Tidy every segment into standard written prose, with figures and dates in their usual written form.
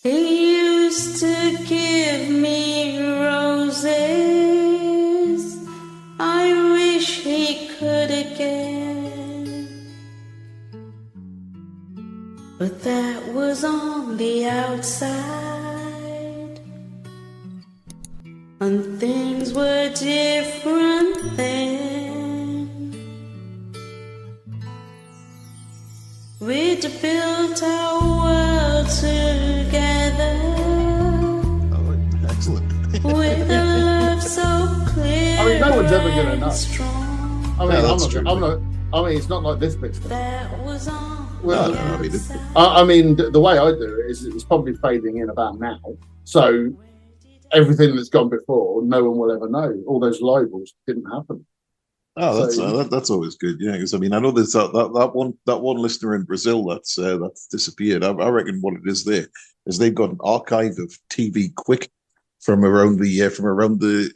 He used to give me roses. I wish he could again. But that was on the outside, and things were different then. We'd built our world together. Oh, excellent. With a love so clear. I mean, no one's ever gonna know. Strong. I mean, Yeah, I'm that's not, true. I'm not. I mean, it's not like this bit's thing. That was on Well, the I mean, outside. I mean, the way I do it is it's probably fading in about now. So everything that's gone before, no one will ever know. All those libels didn't happen. Oh, So- that's always good, yeah. Because I mean, I know there's that one listener in Brazil that's disappeared. I reckon what it is there is they've got an archive of TV Quick from around the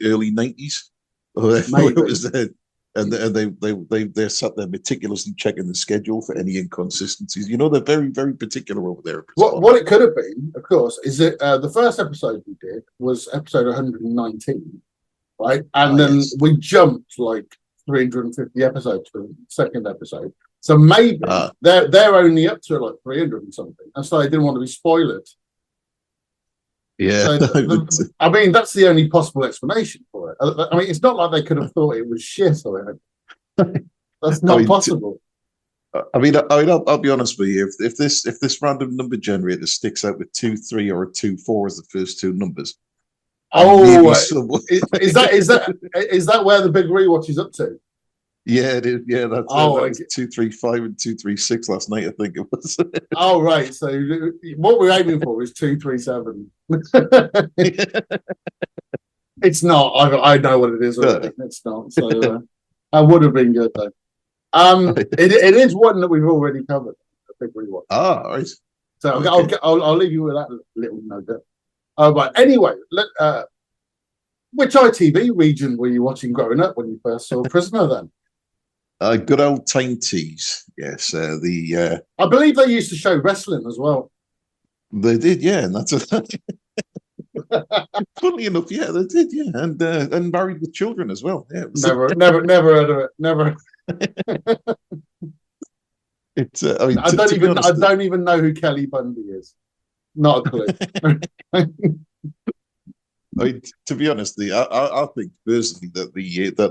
early 90s. Maybe. It was there, and they're sat there meticulously checking the schedule for any inconsistencies. You know, they're very, very particular over there. What it could have been, of course, is that the first episode we did was episode 119, right? And then yes. we jumped like 350 episodes for the second episode. So maybe they're only up to like 300 and something, and so they didn't want to be spoiled. Yeah, So I mean, that's the only possible explanation for it. I mean, it's not like they could have thought it was shit or anything. That's not possible. I mean, I'll be honest with you. If this random number generator sticks out with 2, 3, or 2, 4 as the first two numbers, Oh, is that where the big rewatch is up to? Yeah, it is. Yeah, that's that was 235 and 236 last night. I think it was. Oh, right. So what we're aiming for is 237. It's not. I know what it is already. It's not. So that would have been good though. It is one that we've already covered. A big rewatch. Ah, right. So Okay. I'll leave you with that little nugget. But anyway, which ITV region were you watching growing up when you first saw Prisoner? Then Good old Time Tees. Yes, I believe they used to show wrestling as well. they did. Yeah, and that's funnily enough. Yeah, they did. Yeah, and Married with Children as well. Yeah, Never heard of it. Never. It's. I mean, I don't even know who Kelly Bundy is. Not a clue. I mean, to be honest, I think personally that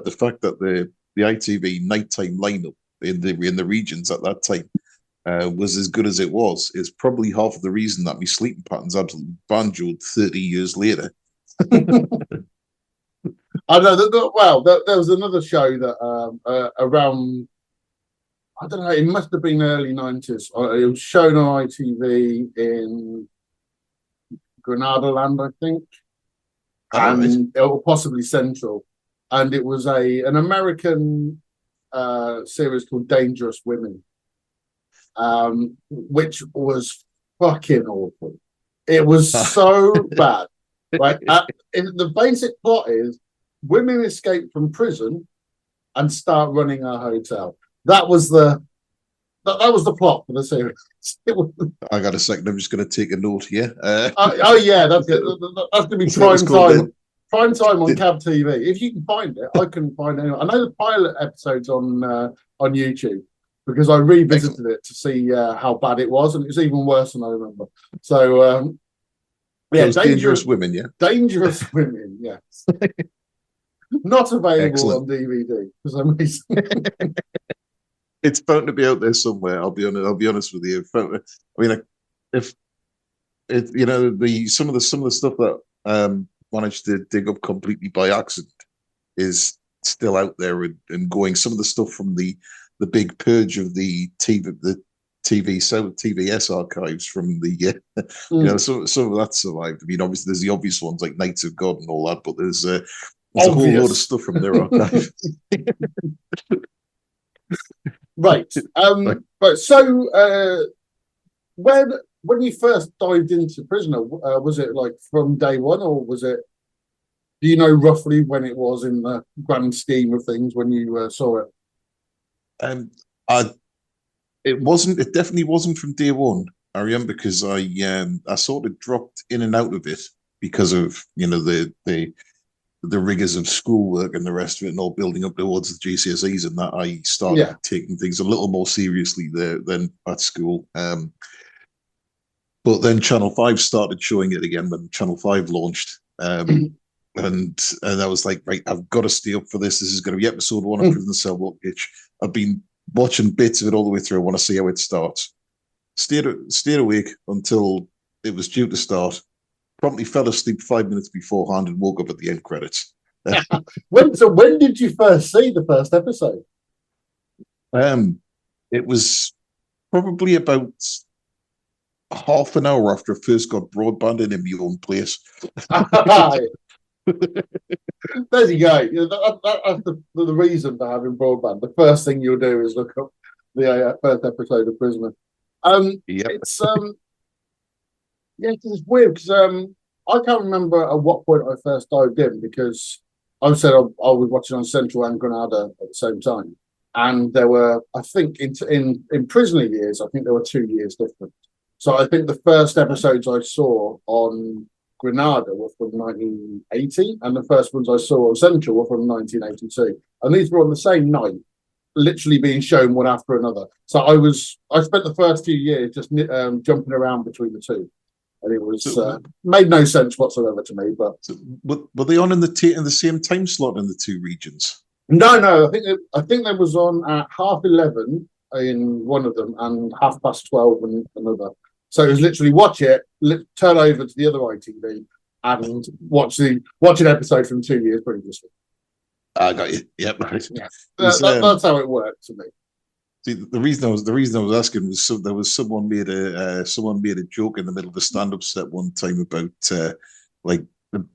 the fact that the ITV nighttime lineup in the regions at that time was as good as it was is probably half of the reason that my sleeping patterns absolutely banjoed 30 years later. I know. Well, there was another show that around. I don't know. It must have been early 90s. It was shown on ITV in Granada Land, I think, and or possibly Central. And it was an American series called Dangerous Women, which was fucking awful. It was so bad. Right? The basic plot is women escape from prison and start running a hotel. That was the plot for the series. I got a second. I'm just going to take a note here. Oh yeah, that's going to be prime time on Cab TV. If you can find it, I couldn't find it. I know the pilot episode's on YouTube because I revisited it to see how bad it was, and it was even worse than I remember. So yeah, Dangerous Women. Yeah, Dangerous Women. Yes, not available Excellent. on DVD for some reason. It's bound to be out there somewhere. I'll be honest with you. I mean, if it, some of the stuff that managed to dig up completely by accident is still out there and going. Some of the stuff from the big purge of the TVS archives from the some of that survived. I mean, obviously there's the obvious ones like Knights of God and all that, but there's a whole load of stuff from their archive. Right. But so when you first dived into Prisoner, was it like from day one, or was it? Do you know roughly when it was in the grand scheme of things when you saw it? It definitely wasn't from day one. I remember because I sort of dropped in and out of it because of the rigors of schoolwork and the rest of it, and all building up towards the GCSEs, and that I started Yeah. taking things a little more seriously there than at school. But then Channel 5 started showing it again when Channel 5 launched. And I was like, right, I've got to stay up for this. This is going to be episode 1 of Prison Cell Block Itch. I've been watching bits of it all the way through. I want to see how it starts. Stayed awake until it was due to start. Promptly fell asleep 5 minutes beforehand and woke up at the end credits. When did you first see the first episode? It was probably about half an hour after I first got broadband in my own place. There you go. That's the reason for having broadband. The first thing you'll do is look up the first episode of Prisoner. Yep. It's weird because I can't remember at what point I first dived in, because I said I was watching on Central and Granada at the same time, and there were, I think, in Prisoner years, I think there were 2 years different. So I think the first episodes I saw on Granada were from 1980, and the first ones I saw on Central were from 1982, and these were on the same night, literally being shown one after another. So I spent the first few years just jumping around between the two, and it was made no sense whatsoever to me. But were they on in the same time slot in the two regions? No. I think they was on at 11:30 in one of them and 12:30 in another. So it was literally watch it, turn over to the other ITV, and watch an episode from 2 years previously. I got you. Yep. Right. Yeah. That's how it worked to me. See, the reason I was asking was there was someone made a joke in the middle of a stand-up set one time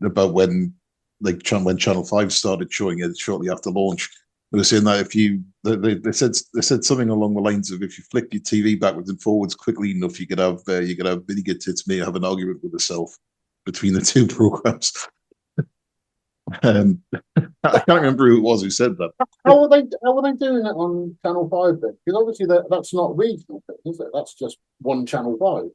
about when Channel 5 started showing it shortly after launch. They were saying that they said something along the lines of, if you flick your TV backwards and forwards quickly enough, you could have Vinegar Tits may have an argument with herself between the two programs. I can't remember who it was who said that. How are they doing it on Channel 5 then? Because obviously that's not regional, is it? That's just one Channel 5.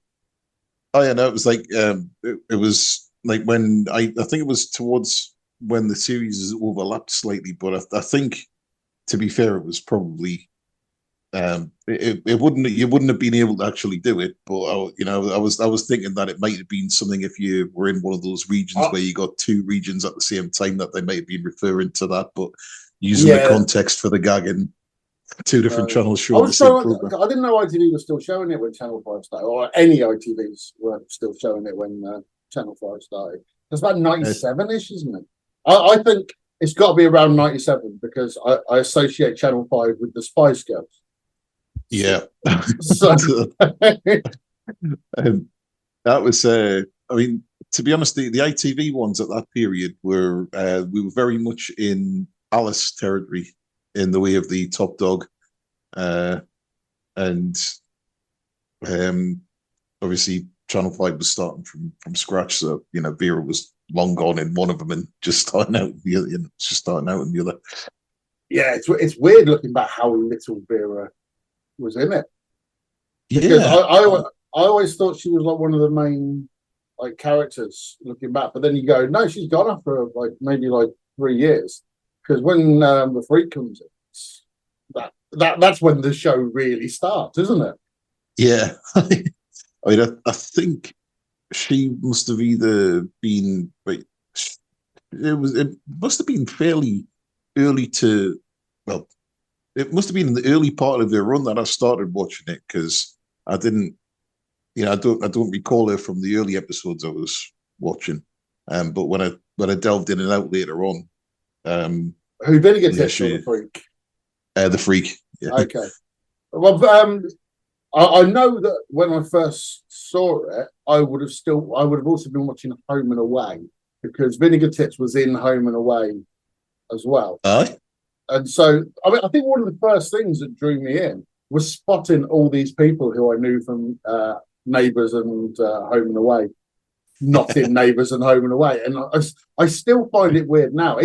Oh yeah, no, it was like it was like when I think it was towards when the series overlapped slightly, but I think, to be fair, it was probably you wouldn't have been able to actually do it, but I was thinking that it might have been something if you were in one of those regions where you got two regions at the same time, that they might have been referring to that, but using the context for the gag in two different channels showing the same program. I didn't know ITV was still showing it when Channel 5 started, or any ITVs were still showing it when Channel 5 started. It's about 97-ish, isn't it? I think it's got to be around 97, because I associate Channel 5 with the Spice Girls. Yeah. So that was I mean, to be honest, the ITV ones at that period were we were very much in Alice territory in the way of the Top Dog, and obviously Channel 5 was starting from scratch, so Vera was long gone in one of them and just starting out in the other. Yeah, it's weird looking back how little Vera was in it. Because I always thought she was like one of the main characters looking back, but then you go, no, she's gone after maybe 3 years, because when the Freak comes in, that's when the show really starts, isn't it? Yeah. I mean, I think she must have either been it must have been fairly early to, well, it must have been in the early part of their run that I started watching it, because I didn't, I don't recall her from the early episodes I was watching. But when I delved in and out later on, who did get hit for the Freak? The Freak. Yeah. Okay. Well, I know that when I first saw it, I would have also been watching Home and Away, because Vinegar Tits was in Home and Away as well. Aye. And so, I think one of the first things that drew me in was spotting all these people who I knew from Neighbours and Home and Away, not in Neighbours and Home and Away. And I still find it weird now,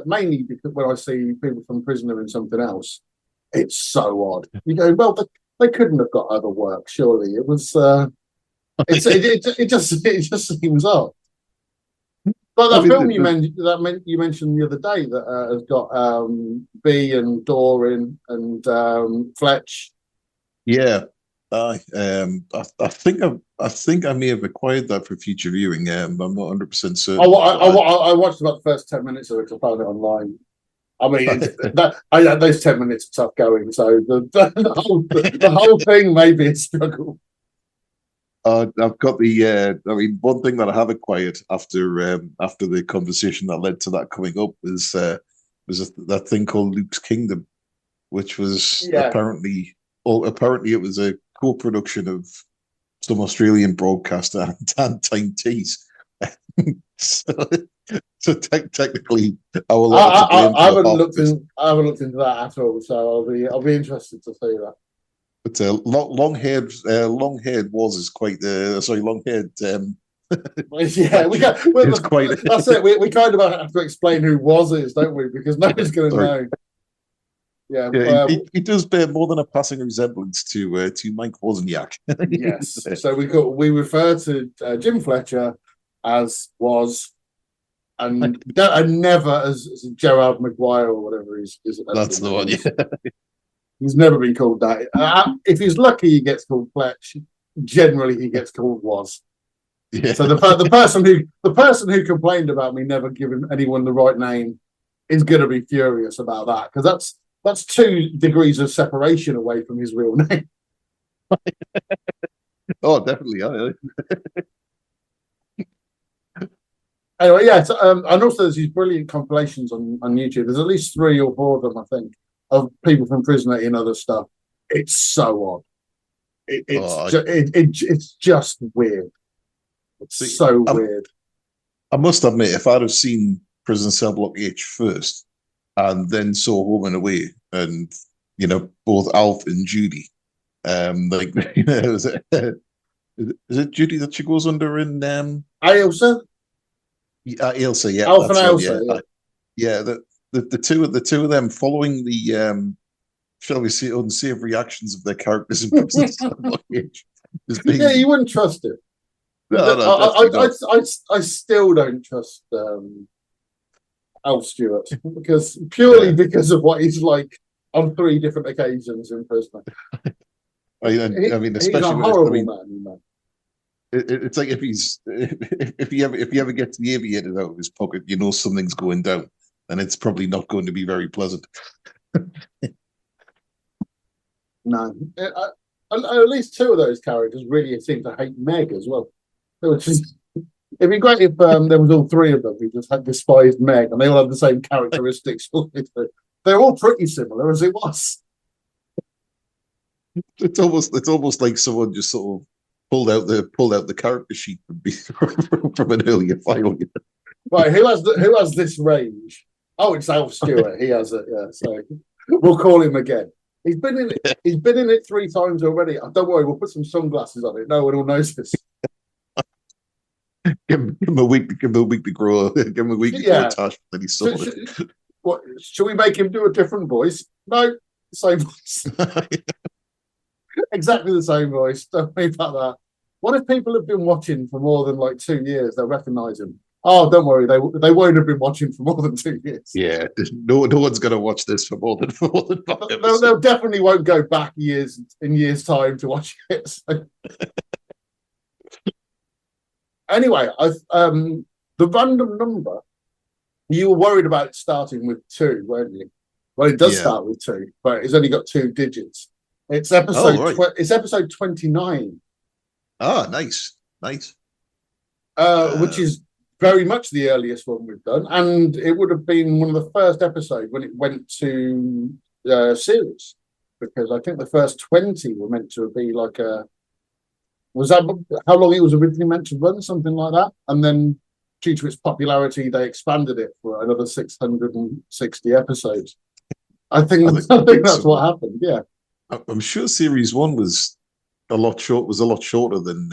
mainly because when I see people from Prisoner in something else, it's so odd. You go, well, they couldn't have got other work, surely. It was It just seems odd. But I that mean, film you mentioned the other day that has got B and Doran and Fletch. yeah. I think I may have acquired that for future viewing. I'm not 100% certain. I watched about the first 10 minutes of it. I found it online. I mean, those 10 minutes are tough going. So the whole thing may be a struggle. I've got the. I mean, one thing that I have acquired after the conversation that led to that coming up was that thing called Luke's Kingdom, which was apparently it was a co-production of some Australian broadcaster and Time Tees. so technically, our lot I haven't looked into that at all. So I'll be interested to see that. But long-haired was is quite long-haired. Yeah, it's quite. That's it. We kind of have to explain who was is, don't we? Because nobody's going to know. Yeah, he does bear more than a passing resemblance to Mike Wozniak. Yes. So we refer to Jim Fletcher as was, and never as Gerard Maguire or whatever he's. That's the one. Yeah. He's never been called that. If he's lucky, he gets called Fletch. Generally, he gets called Was. Yeah. So the person who complained about me never giving anyone the right name is going to be furious about that, because that's 2 degrees of separation away from his real name. Oh, definitely. Yeah. Anyway, yeah. So, and also there's these brilliant compilations on YouTube. There's at least 3 or 4 of them, I think, of people from Prisoner in other stuff. It's so odd. It's just weird. It's weird. I must admit, if I'd have seen Prison Cell Block H first and then saw Home and Away and both Alf and Judy, is it Judy that she goes under in Ailsa? Ailsa, yeah. Alf and Ailsa, yeah. The two of them following the shall we say unsavory actions of their characters in Prison Cell Block H. Yeah, you wouldn't trust it. No, I still don't trust Al Stewart because of what he's like on 3 different occasions in prison. I mean, especially he's a horrible man. It's like if he ever gets the aviator out of his pocket, something's going down, and it's probably not going to be very pleasant. No, at least 2 of those characters really seem to hate Meg as well. It'd be great if there was all 3 of them who just had despised Meg, and they all had the same characteristics. They're all pretty similar as it was. It's almost like someone just sort of pulled out the character sheet from an earlier file. Right, who has this range? Oh, it's Alf Stewart. He has it. Yeah, so we'll call him again. He's been in it. He's been in it 3 times already. Don't worry, we'll put some sunglasses on it. No one will notice. Give him a week to grow. Give him a week to grow a tash. Then he's sorted. Should we make him do a different voice? No, same voice. Exactly the same voice. Don't worry about that. What if people have been watching for more than like 2 years? They'll recognise him. Oh, don't worry. They won't have been watching for more than 2 years. Yeah, no one's going to watch this for more than 5 episodes. They definitely won't go back years time to watch it. So. Anyway, the random number. You were worried about it starting with 2, weren't you? Well, it does start with 2, but it's only got 2 digits. It's episode. It's episode 29. Ah, nice. Which is very much the earliest one we've done, and it would have been one of the first episodes when it went to series, because I think the first 20 were meant to be like a. Was that how long it was originally meant to run? Something like that, and then due to its popularity, they expanded it for another 660 episodes. I think that's what happened. Yeah. I'm sure series 1 was a lot shorter than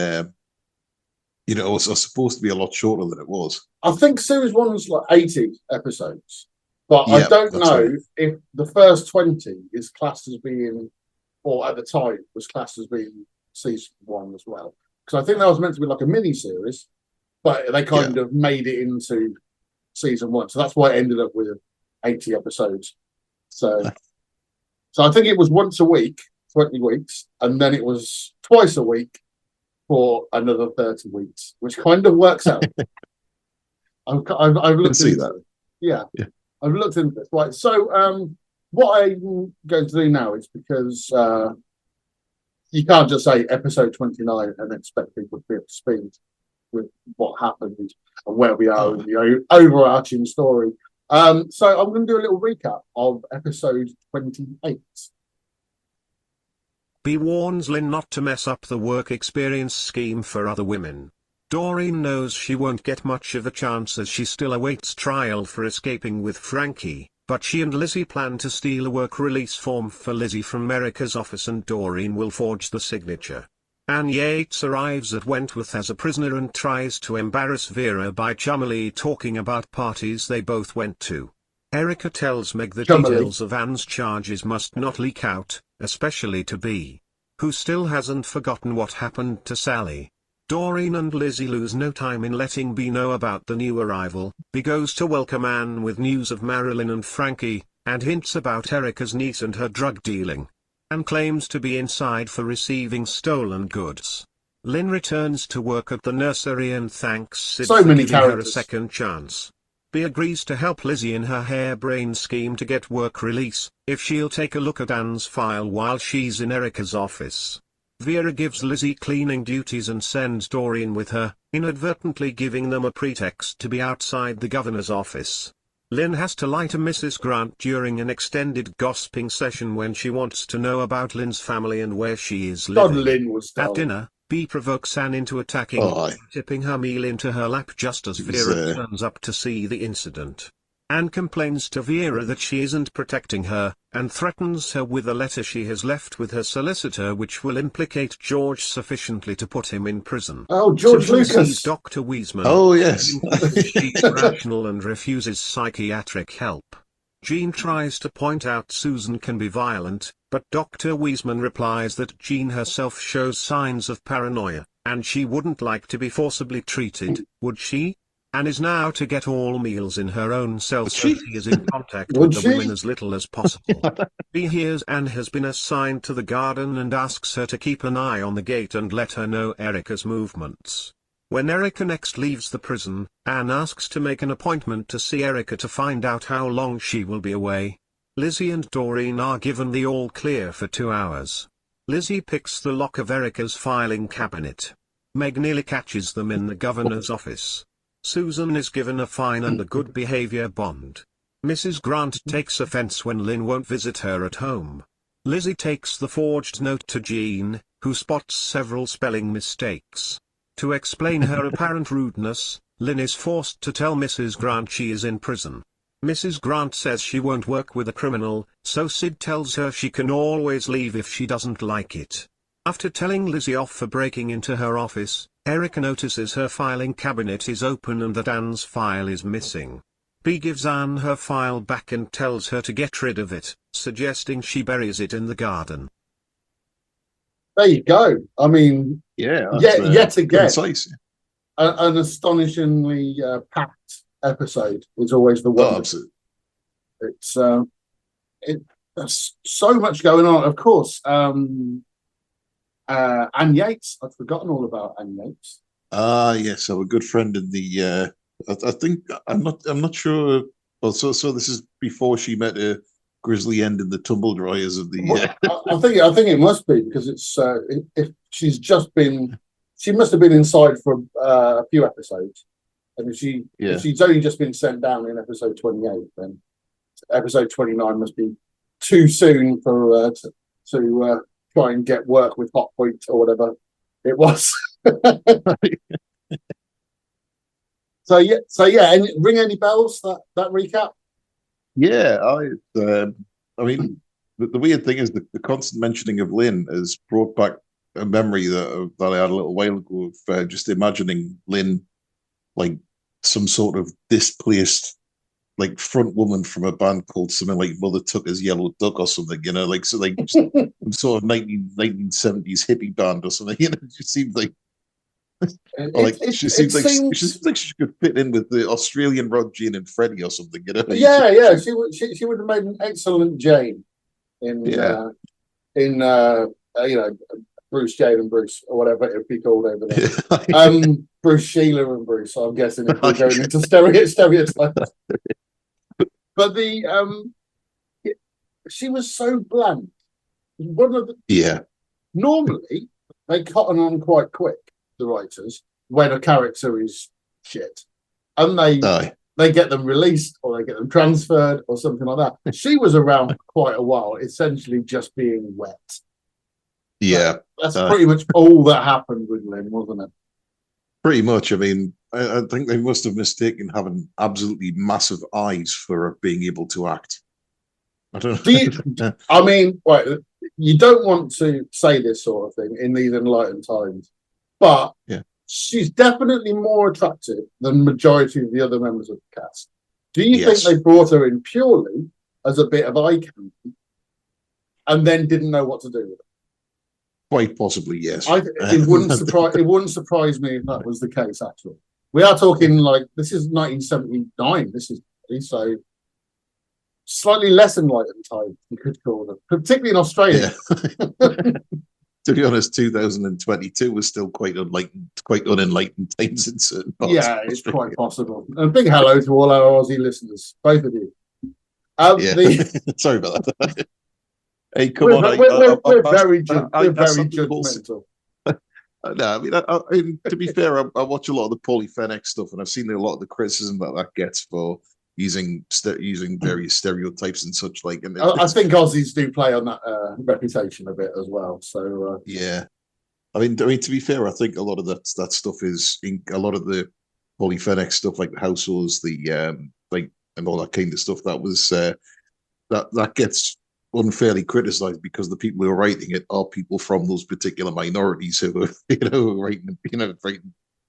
it was supposed to be a lot shorter than it was. I think series 1 was like 80 episodes, but I don't know if the first 20 is classed as being, or at the time was classed as being season 1 as well. because I think that was meant to be like a mini series, but they kind of made it into season 1, so that's why it ended up with 80 episodes. So I think it was once a week, 20 weeks, and then it was twice a week for another 30 weeks, which kind of works out. I've looked into that. Yeah, I've looked into this. Right, so what I'm going to do now is, because you can't just say episode 29 and expect people to be up to speed with what happened and where we are in the overarching story. So I'm going to do a little recap of episode 28. Bea warns Lynn not to mess up the work experience scheme for other women. Doreen knows she won't get much of a chance as she still awaits trial for escaping with Frankie, but she and Lizzie plan to steal a work release form for Lizzie from Erica's office, and Doreen will forge the signature. Anne Yates arrives at Wentworth as a prisoner and tries to embarrass Vera by chummily talking about parties they both went to. Erica tells Meg that details of Anne's charges must not leak out, especially to Bea, who still hasn't forgotten what happened to Sally. Doreen and Lizzie lose no time in letting Bea know about the new arrival. Bea goes to welcome Anne with news of Marilyn and Frankie, and hints about Erica's niece and her drug dealing. Anne claims to be inside for receiving stolen goods. Lynn returns to work at the nursery and thanks Sid for giving her a second chance. Bea agrees to help Lizzie in her harebrained scheme to get work release, if she'll take a look at Anne's file while she's in Erica's office. Vera gives Lizzie cleaning duties and sends Doreen with her, inadvertently giving them a pretext to be outside the governor's office. Lynn has to lie to Mrs. Grant during an extended gossiping session when she wants to know about Lynn's family and where she is living. At dinner, Bea provokes Anne into attacking, tipping her meal into her lap just as Vera turns up to see the incident. Anne complains to Vera that she isn't protecting her, and threatens her with a letter she has left with her solicitor which will implicate George sufficiently to put him in prison. Oh, George Lucas! Dr. Wiseman. Oh, yes. She's rational and refuses psychiatric help. Jean tries to point out Susan can be violent, but Dr. Wiseman replies that Jean herself shows signs of paranoia, and she wouldn't like to be forcibly treated, would she? Anne is now to get all meals in her own cell so she is in contact with the women as little as possible. Bea hears Anne has been assigned to the garden and asks her to keep an eye on the gate and let her know Erica's movements. When Erica next leaves the prison, Anne asks to make an appointment to see Erica to find out how long she will be away. Lizzie and Doreen are given the all-clear for 2 hours. Lizzie picks the lock of Erica's filing cabinet. Meg nearly catches them in the governor's office. Susan is given a fine and a good behavior bond. Mrs. Grant takes offense when Lynn won't visit her at home. Lizzie takes the forged note to Jean, who spots several spelling mistakes. To explain her apparent rudeness, Lynn is forced to tell Mrs. Grant she is in prison. Mrs. Grant says she won't work with a criminal, so Sid tells her she can always leave if she doesn't like it. After telling Lizzie off for breaking into her office, Erica notices her filing cabinet is open and that Anne's file is missing. Bea gives Anne her file back and tells her to get rid of it, suggesting she buries it in the garden. There you go. I mean, yet again, concise. An astonishingly packed episode is always the one. Oh, absolutely. There's so much going on. Of course, Anne Yates. I'd forgotten all about Anne Yates. Yes, our good friend in the. I think I'm not sure. Well, so this is before she met a grisly end in the tumble dryers of the. I think it must be, because it's if she's just been, she must have been inside for a few episodes, and if she's only just been sent down in episode 28, then episode 29 must be too soon for to try and get work with Hotpoint or whatever it was. So yeah, and ring any bells, that recap? Yeah, I mean, the weird thing is the constant mentioning of Lynn has brought back a memory that I had a little while ago of just imagining Lynn like some sort of displaced like front woman from a band called something like Mother Tucker's Yellow Duck or something, you know, like so like some sort of 1970s hippie band or something. You know, it just seems like She seems like she could fit in with the Australian Rod, Jean, and Freddie or something. You know? Yeah. She would have made an excellent Jane in Bruce, Jane, and Bruce, or whatever it would be called over there. Bruce, Sheila, and Bruce. I'm guessing if we're going into stereotypes. But she was so bland. One of the normally they cotton on quite quick, the writers, when a character is shit, and they get them released or they get them transferred or something like that. She was around for quite a while, essentially just being wet. Yeah, that's pretty much all that happened with Lynn, wasn't it? Pretty much. I mean, I think they must have mistaken having absolutely massive eyes for being able to act. I don't know. I mean, you don't want to say this sort of thing in these enlightened times, but she's definitely more attractive than majority of the other members of the cast. Do you think they brought her in purely as a bit of eye candy and then didn't know what to do with it? Quite possibly, yes. It wouldn't surprise me if that was the case. Actually, we are talking like this is 1979. This is so slightly less enlightened time, you could call them, particularly in Australia. Yeah. To be honest, 2022 was still quite unenlightened times in certain parts. Yeah, it's quite possible. And a big hello to all our Aussie listeners, both of you. Sorry about that. Hey, come we're, on! We're very judgmental. No, I mean, to be fair, I watch a lot of the Paulie Fenech stuff, and I've seen a lot of the criticism that gets for using various stereotypes and such like. And I think Aussies do play on that reputation a bit as well. So yeah, I mean, to be fair, I think a lot of that stuff is in a lot of the Paulie Fenech stuff, like the households, and all that kind of stuff. That was that gets unfairly criticized because the people who are writing it are people from those particular minorities who are writing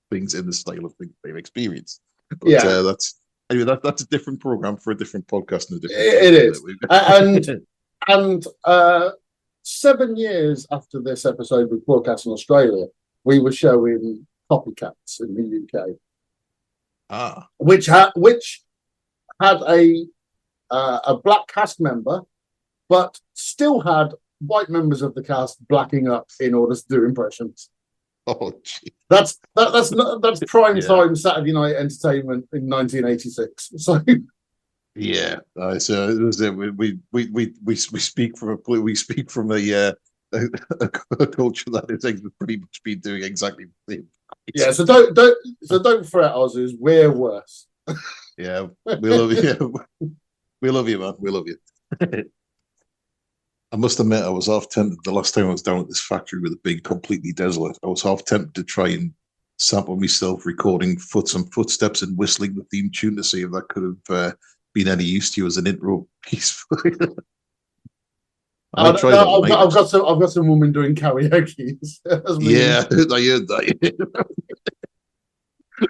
things in the style of things they've experienced. But, that's a different program for a different podcast and a different. It is. And 7 years after this episode was broadcast in Australia, we were showing Copycats in the UK, which had a black cast member, but still had white members of the cast blacking up in order to do impressions. Oh, geez. That's prime time Saturday night entertainment in 1986. So yeah, so we speak from a culture that is pretty much been doing exactly the same. Yeah, so don't fret, Aussies. We're worse. Yeah, we love you. We love you, man. We love you. I must admit, I was half tempted the last time I was down at this factory with a big, completely desolate. I was half tempted to try and sample myself recording some footsteps and whistling the theme tune to see if that could have been any use to you as an intro piece. I've got some woman doing karaoke. Yeah, I heard that.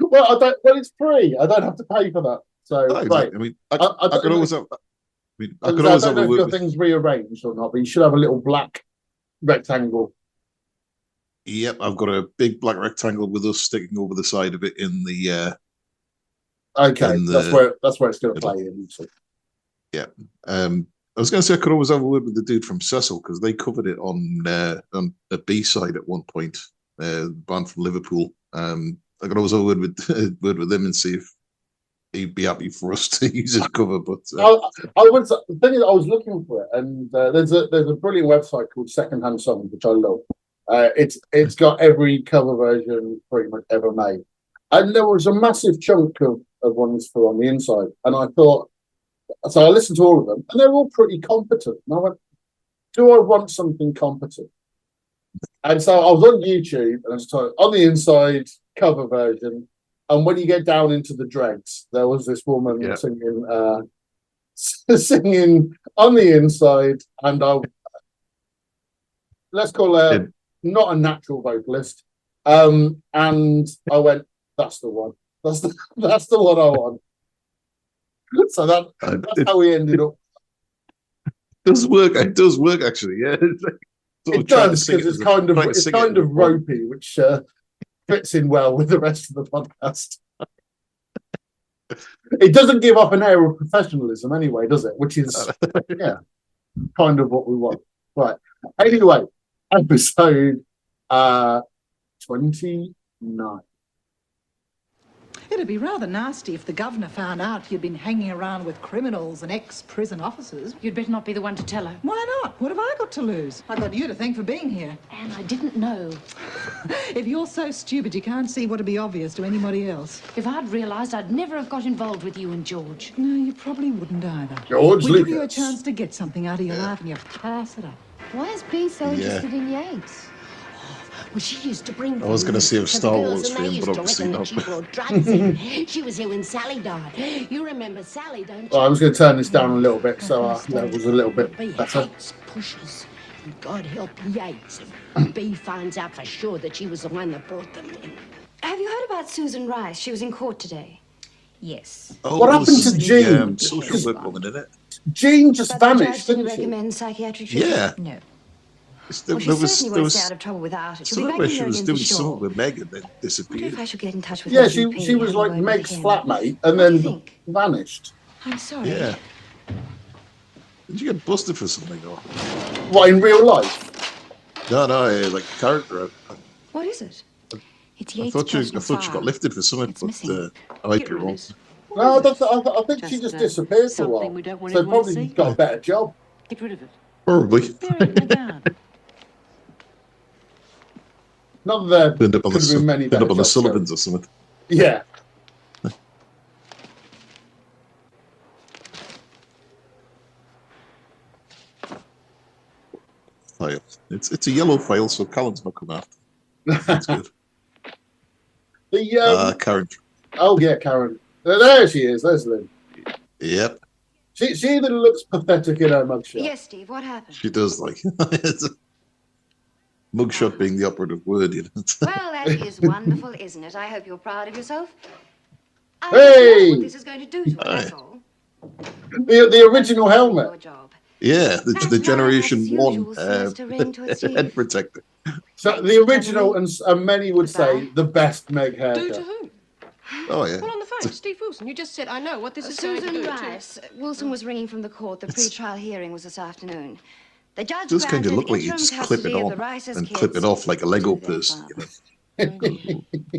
Well, it's free. I don't have to pay for that. So right. I mean, I could always have. I don't know if your thing's rearranged or not, but you should have a little black rectangle. Yep, I've got a big black rectangle with us sticking over the side of it in the. Okay, that's where it's going to play in. So. Yeah, I was going to say I could always have a word with the dude from Cecil because they covered it on a B side at one point. Band from Liverpool. I could always have a word with them and see if he'd be happy for us to use his cover, but the thing is, I was looking for it, and there's a brilliant website called Secondhand Songs, which I love. It's got every cover version pretty much ever made, and there was a massive chunk of ones for On the Inside, and I thought, so I listened to all of them, and they're all pretty competent. And I went, do I want something competent? And so I was on YouTube, and I was told On the Inside cover version. And when you get down into the dregs, there was this woman singing On the Inside, and let's call her not a natural vocalist. And I went, that's the one. That's the one I want. So that's how we ended up. It does work actually. Yeah, it does because it's kind of ropey, which. fits in well with the rest of the podcast. It doesn't give off an air of professionalism anyway, does it? Which is, yeah, kind of what we want. Right. Anyway, episode 29. It'd be rather nasty if the governor found out you'd been hanging around with criminals and ex-prison officers. You'd better not be the one to tell her. Why not? What have I got to lose? I've got you to thank for being here. Anne, I didn't know. If you're so stupid you can't see what'd be obvious to anybody else. If I'd realised, I'd never have got involved with you and George. No, you probably wouldn't either. George We give you a Lucas. chance to get something out of your life and you pass it up. Why is Bea so Yeah. interested in Yates? Well, she used to bring. I was going to say a Star Wars film, but obviously not. She brought drugs in. She was here when Sally died. You remember Sally, don't you? Well, I was going to turn this down a little bit, so that was a little bit Bea better. hates pushers. And God help Yates if Bea finds out for sure that she was the one that brought them in. Have you heard about Susan Rice? She was in court today. Yes. Oh, What happened this to is Jean? the, social work woman, isn't it? Jean just But the judge vanished, didn't didn't she? recommend psychiatric treatment. Yeah. No. There, Well, she there was, certainly there won't was, stay out of trouble without it. She'll be something back where in she here was again doing for sure. something with Meg and then I wonder disappeared. if I should get in touch with Yeah, her she GP was and like have a word Meg's with him. flatmate What and do you then think? vanished. I'm sorry. Yeah. Did you get busted for something or? What, in real life? No, like character. What is it? It's I Yates' thought personal she got file. lifted for something, It's but missing. I might Get be rid of wrong. this. No, I think she just disappeared for a something while. we don't want So anyone to probably see. got a better job. Get rid of it. Probably. Bury it in the garden. Not that there End up on could have been many end better up on the jobs. Sullivans or something. Yeah. File. It's a yellow file, so Callan's not coming after. That's good. The Karen. oh yeah, Karen. There she is. There's Lynn. Yep, She even looks pathetic in her mugshot. Yes, Steve, what happened? she does like. It's a mugshot being the operative word, you know. Well, that is wonderful, isn't it? I hope you're proud of yourself. I Hey! don't know what this is going to do to her, that's all. The original Your helmet. job. Yeah, the That's Generation right, One as usual, seems to ring to its head teeth. protector. So the original, and many would say the best Meg Do haircut. to whom? Oh yeah. Well, on the phone, Steve Wilson. You just said, I know what this is going to Susan do. Rice. Wilson was ringing from the court. The pre-trial hearing was this afternoon. The judge It does kind of granted look like you interim just clip it custody of the on Rice's and kids clip it off like a Lego to their person, you know. father.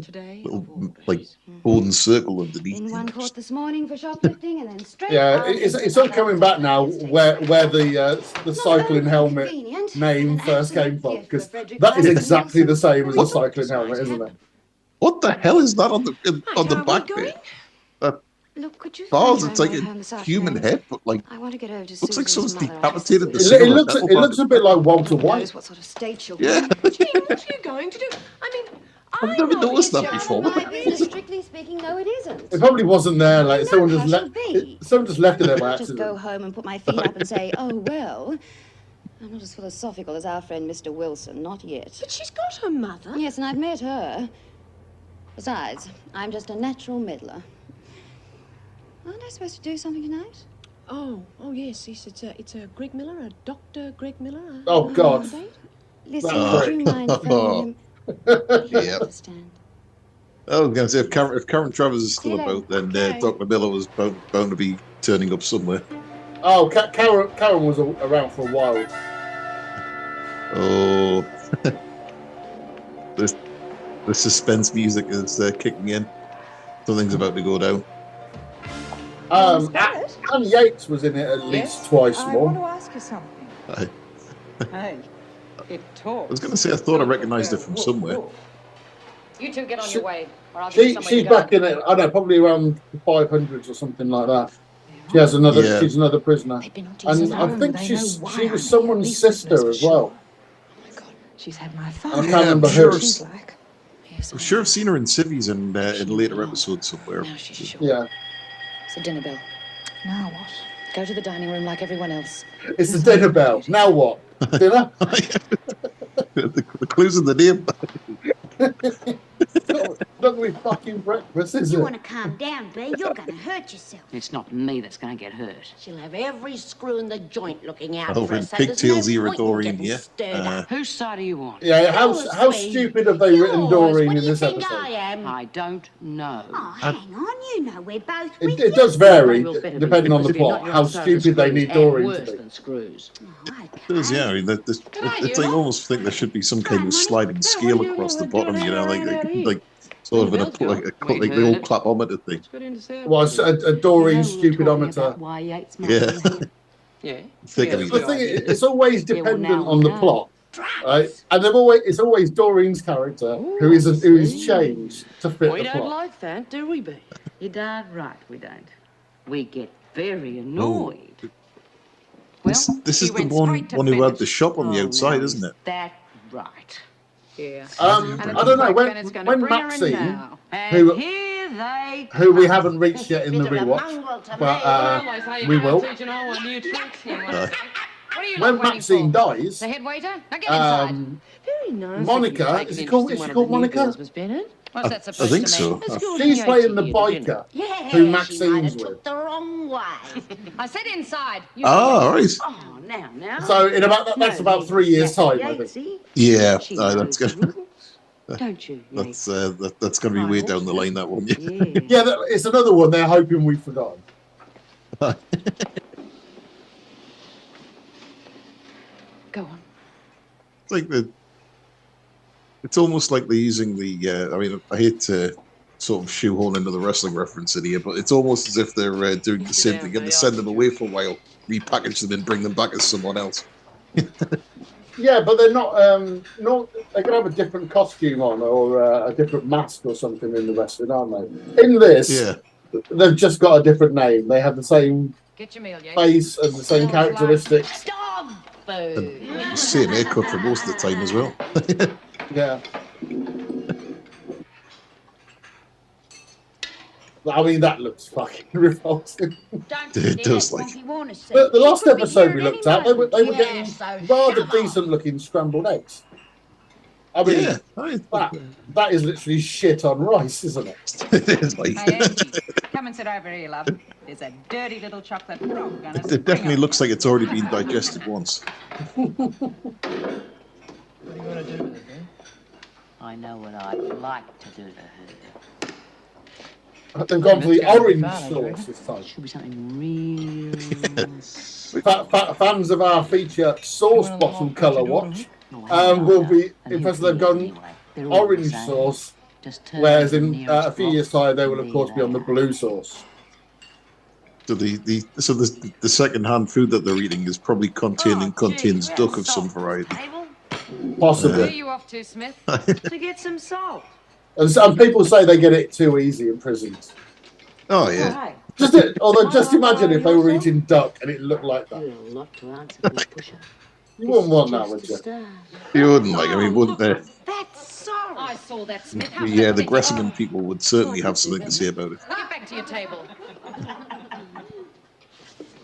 Today, Little of all like days. golden circle underneath. In you one know, court this morning for shoplifting and then straight Yeah, out it's into all the coming back now. Where the Not cycling only helmet convenient, name but an first came absolute from, gift because for Frederick that is Wilson exactly the Wilson. same as a cycling helmet, isn't it? What the hell is that on the on the Are we back going? bit? That Look, could you bars, find it's your like own way home this a human afternoon? head, but like I want to get over to looks like Susan's someone's mother. decapitated the It silver looks metal it looks a bit like Walter Who White. knows what sort of state she'll be Yeah. in. Gee, what are you going to do? I mean, I've never noticed that before. None of my business. Strictly speaking, no, it isn't. It probably wasn't there. Like I know someone how just left. she'll be. Someone just left it there by I'll just go accident. home and put my feet up and say, oh, well, I'm not as philosophical as our friend Mr. Wilson, not yet. but she's got her mother. Yes, and I've met her. Besides, I'm just a natural meddler. Aren't I supposed to do something tonight? Oh, yes, it's a Greg Miller, a Dr. Greg Miller. Oh, God. Listen, Oh. would you mind phoning him? He Yeah. understand. I was going to say if Karen Travers is still Hello. about, then Okay. Dr. Miller was bound to be turning up somewhere. Oh, Karen was around for a while. Oh, the suspense music is kicking in. Something's about to go down. Anne Yates was in it at least twice I more. want to ask you something. I, Hey, it talks. I was going to say I thought I recognised it from somewhere. You two get on She- your way, or I'll give you somewhere She's to go. back in it. I don't know, probably around the 500s or something like that. She has another. Yeah. She's another prisoner, They've been on Jesus' and I own. think They she know was why I'm someone's here. At least sister that's as for well. sure. Oh my God, she's had my I phone. can't Yeah, remember I'm who. sure. She's like, I'm sure I've seen her in civvies and in later episodes somewhere. Now she's sure. Yeah, It's a dinner bell. now what? Go to the dining room like everyone else. it's the dinner bell. Now what? Dinner? the clues in the name. not gonna be fucking breakfast, is You it? want to calm down, B? You're going to hurt yourself. It's not me that's going to get hurt. She'll have every screw in the joint looking out Oh, for in us, so there's pigtails no here, point in Doreen, getting yeah. stirred up. Whose side are you on? Yeah, how Yours, B. stupid have they written Yours. Doreen What in do you this think episode? I am? I don't know. Oh, hang on, you know we're both with It you. does vary Well, better be, depending on the because if you're plot, not, you're how upside the stupid they screws need and Doreen worse to be. than screws. Oh, okay. There's, yeah, I mean, it's like almost think there should be some kind of sliding scale across the bottom, you know, like sort of like the old clapometer thing. Well, a Doreen stupidometer. Why Yates might Yeah. be in here. Yeah. Think Yeah, of The it. thing is, it's always Yeah, well, dependent now on we the know. plot, right? And it's always Doreen's character who is changed to fit We the don't plot. like that, do we, B? You're darn right we don't. We get very annoyed. This she is the went one straight to who had Bennett's. the shop on the Oh, outside, now isn't is it? that right? Yeah. I don't know when Maxine, And here they who we come. haven't reached yet in the Bit of a rewatch, mongrel to but me. we will. Teaching all our new tricks. What are you When lot waiting Maxine for? dies, The head waiter? Now get inside. Very nice. Monica, is she called Monica? Miss Bennett? What's that supposed think to so. mean? Let's go She's to playing the ATV biker Yeah, who she might Maxine's have with. took the wrong way. I said inside. You Oh, all right. Oh, now. So in that's about 3 years' time, I think. think. Yeah, She that's knows gonna the rules, don't you? that's gonna be way down the line, that one. Yeah. Yeah, it's another one they're hoping we've forgotten. Go on. It's like it's almost like they're using the. I mean, I hate to sort of shoehorn another wrestling reference in here, but it's almost as if they're doing the same thing and they send them away for a while, repackage them, and bring them back as someone else. Yeah, but they're not. They could have a different costume on or a different mask or something in the wrestling, aren't they? In this, Yeah, they've just got a different name. They have the same Get your meal, Yates. face and the same characteristics. Dog food. the same haircut for most of the time as well. Yeah. I mean, that looks fucking revolting. Don't It forget does, what like- we want to see. The last She could be episode here we at looked any at, they were moment. getting So rather shove off. decent looking scrambled eggs. I mean, Yeah, that is literally shit on rice, isn't it? it's like Hey, Angie, come and sit over here, love. There's a dirty little chocolate frog gonna it definitely looks like it's already been digested once. What are you going to do with it, Ben? I know what I'd like to do to her. They've gone for the That's gotta be orange fun, sauce Adrian. this time. Should be something real. Fans of our feature sauce bottle colour watch will be impressed they've gone orange sauce, whereas in a few years' time they will of course be on the blue sauce. So the second-hand food that they're eating is probably contains duck of some variety. Where are Possibly. you off to, Smith? To get some salt. And some people say they get it too easy in prisons. Oh yeah, Right. Just imagine if they were eating duck and it looked like that. Well, not to answer for the pusher. You wouldn't want that, Just would a you? start. you wouldn't like. I mean, wouldn't they? That's sorry. I saw that, Smith. How Yeah, the pathetic. Gressman people would certainly have something to say about it. Get back to your table.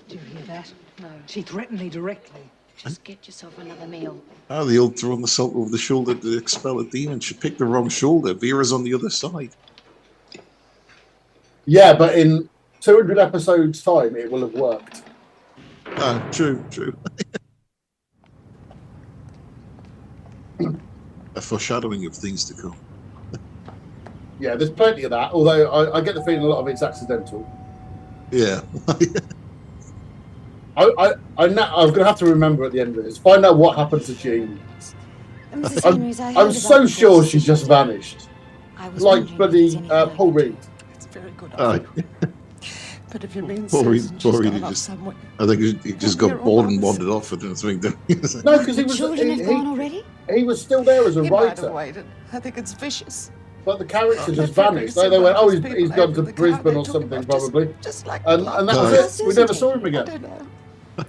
Did you hear that? No. She threatened me directly. Just get yourself another meal. Ah, the old throwing the salt over the shoulder to expel a demon. She picked the wrong shoulder. Vera's on the other side. Yeah, but in 200 episodes' time, it will have worked. Ah, true. A foreshadowing of things to come. Yeah, there's plenty of that. Although I get the feeling a lot of it's accidental. Yeah. I'm going to have to remember at the end of this. Find out what happened to Jean. Mrs. Henrys, I heard I'm about so the sure course she just vanished, I was like wondering if bloody there's anything I Paul could do. Reed. It's very good. Ah, But if you mean Poor Reed- Susan, poor she's Reed gone off just- somewhere. I think he just got bored and wandered off and something. No, because he The was children have gone already? he was still there as a He might have writer, waited. I think it's vicious. but the character just Frederick vanished. said They went, one oh, of his he's people gone over to the car, Brisbane they or took something, him off probably. Just like And last that No. was it. We never saw him I again. don't know.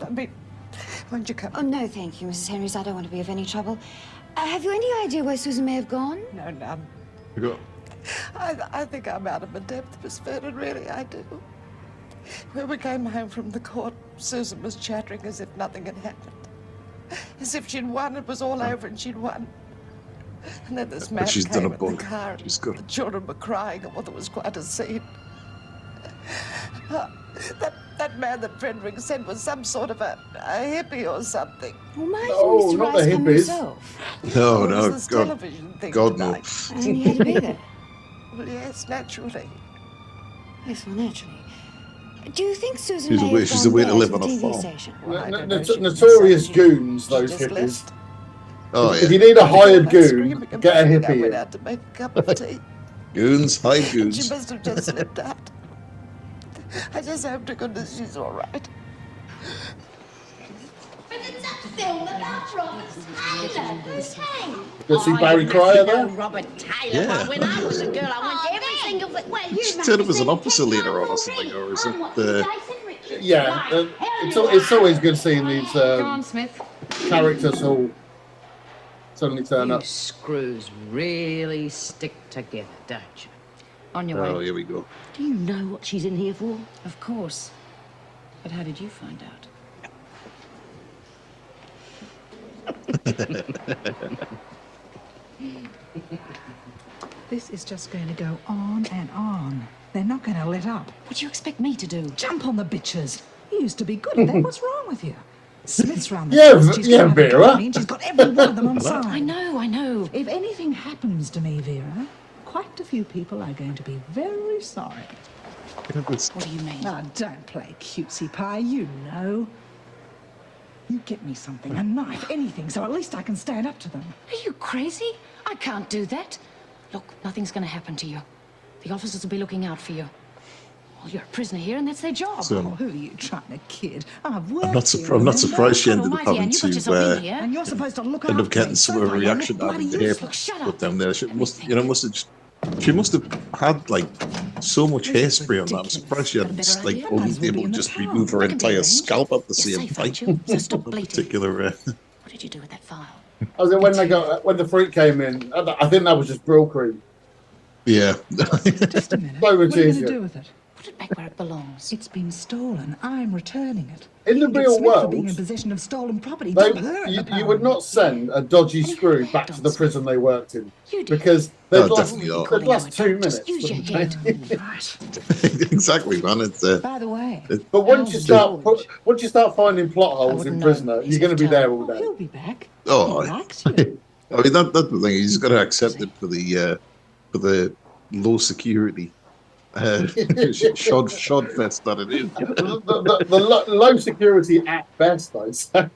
I mean, won't you come? Oh, no, thank you, Mrs. Henrys. I don't want to be of any trouble. Have you any idea where Susan may have gone? No, none. We got- I think I'm out of my depth, Miss Vernon, really, I do. When we came home from the court, Susan was chattering as if nothing had happened. As if she'd won, it was all over and she'd won. And then this man she's done came a in the bunk. car and She's got- the children were crying, and well, there was quite a scene. That man that Frederick said was some sort of a hippie or something. Well, my No, voice not the rise come hippies. himself. No, It was no, this God, television thing God no. tonight. And he had to be there. Well, yes, naturally. Yes, well, naturally. Do you think Susan She's a may way- have she's gone a way to there live the on a TV farm. station? Well, I don't know, she was Notorious saying goons, she those just hippies. left. Oh If yeah, you need a hired That goon, screaming and get a banging, I hippie went in. out to make a cup of tea. goons, hide And she goons. must have just slipped out. I just hope to goodness she's all right. But it's a film about Robert Taylor, who's hanged. Go see Oh, Barry you Cryer must know there? Robert Taylor. Yeah. Why, when I was a girl, I went to every single. Well, you She must turned have up as an seen officer it 10 later on or times something, already. or is I'm it? watching Jason Richards. Yeah, Right, it's always good seeing these Come on, Smith. characters who suddenly turn You up. screws really stick together, don't you? On your Oh, way. here we go. Do you know what she's in here for? Of course. But how did you find out? This is just going to go on and on. They're not going to let up. What do you expect me to do? Jump on the bitches. You used to be good at that. What's wrong with you? Smith's round the Yeah, place. She's yeah, got another Vera. company and she's got every one of them on side. I know. If anything happens to me, Vera, quite a few people are going to be very sorry. What do you mean? Now, don't play cutesy pie. You know. You get me something, a knife, anything, so at least I can stand up to them. Are you crazy? I can't do that. Look, nothing's going to happen to you. The officers will be looking out for you. Well, you're a prisoner here, and that's their job. So- Oh, who are you trying to kid? I've worked I'm not, here, I'm not remember? surprised she ended up Almighty, having and you got yourself to in here. And you're supposed to look end up after getting me. some So of a far, you reaction look out of bloody the hair useless. Shut put up. down there. She must, you know, she must have had like so much This is hairspray on that. I'm ridiculous. surprised she Got a hadn't better like idea? only Might as well able be to in the just town. remove her That can be entire arranged. scalp at the You're same safe, time. aren't you? So stop bleating. Particular. What did you do with that file? I was when when the freak came in. I think that was just Brill cream. Yeah. Just a minute. So What are much you going easier. to do with it? Put it back where it belongs. It's been stolen. I'm returning it. In the You get real Smith for world, being in possession of stolen property. They, Dump her in the you pound. would not send a dodgy screw back to the prison they worked in You did. because they'd No, last, definitely not. they'd last 2 minutes. Just use your wouldn't head. they? Right. Exactly, man. It's By the way, But once you start finding plot holes wouldn't in know. Prisoner, He's you're going to be off there town. all day. he'll be back. Oh, He likes you. I mean that's the thing. He's got to accept it for the low security shod fest that it is. The low security at best, I'd say.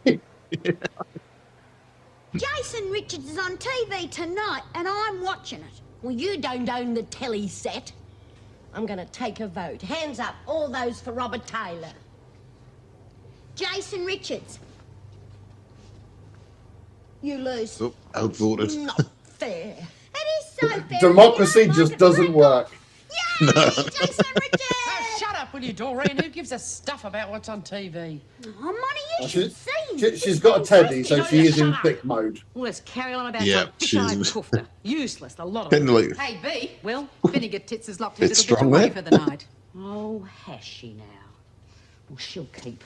Jason Richards is on TV tonight, and I'm watching it. Well, you don't own the telly set. I'm going to take a vote. Hands up, all those for Robert Taylor. Jason Richards. You lose. Oh, outvoted. Not fair. It is so fair. Democracy just doesn't work. Yay, Jason Richards! Oh, shut up, will you, Doreen? Who gives a stuff about what's on TV? Oh, money, you should see. She's got a teddy, so she is in thick mode. Well, let's carry on about Yeah, some fish-eyed she's- kufta. Useless, a lot of Getting it. like Hey, B. Well, Vinegar Tits has locked Bit his little bitch strong away there. for the night. oh, has she now? Well, she'll keep.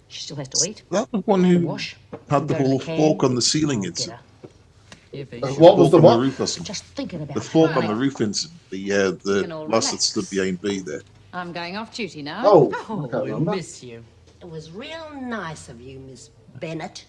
She still has to eat. that the one who Wash. had the go to whole can. fork on the ceiling I'll incident. get her. What was the Fork on what? the roof or something. Just thinking about The it. fork on the roof incident. can The all lass that relax. stood behind B there. I'm going off duty now. Oh, I Oh, can't we remember. miss you. It was real nice of you, Miss Bennett,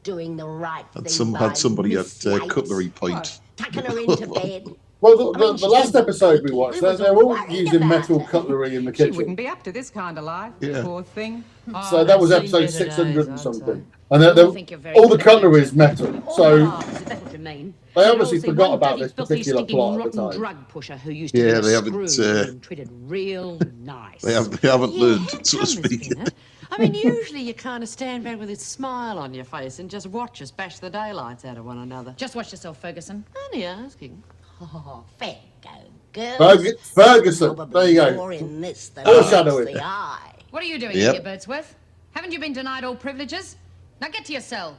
doing the right thing Had somebody at Miss Yates. cutlery point. Tucking her into bed. Well, I mean, the she last said episode we we watched, was they're all worried using about metal her. cutlery in the She kitchen. wouldn't be up to this kind of life. Yeah. Poor thing. So that was I've seen episode better 600 days, and I'd something. say. And I think you're very all the good. cutlery is metal. All So halves, if that's what you mean. they You've obviously all seen forgot one about dirty, this filthy, particular stinking, plot at the rotten time. drug pusher who used to Yeah, be a they haven't, screw and treated real nice. They haven't Yeah, learned, how so to come, Miss speak. Bennett? I mean, usually you kind of stand back with a smile on your face and just watch us bash the daylights out of one another. Just watch yourself, Ferguson. Only asking. Oh, fair go, girls. Ferguson, there you Probably go. more in this than Foreshadowing. meets the eye. What are you doing Yep. here, Birdsworth? Haven't you been denied all privileges? Now get to your cell.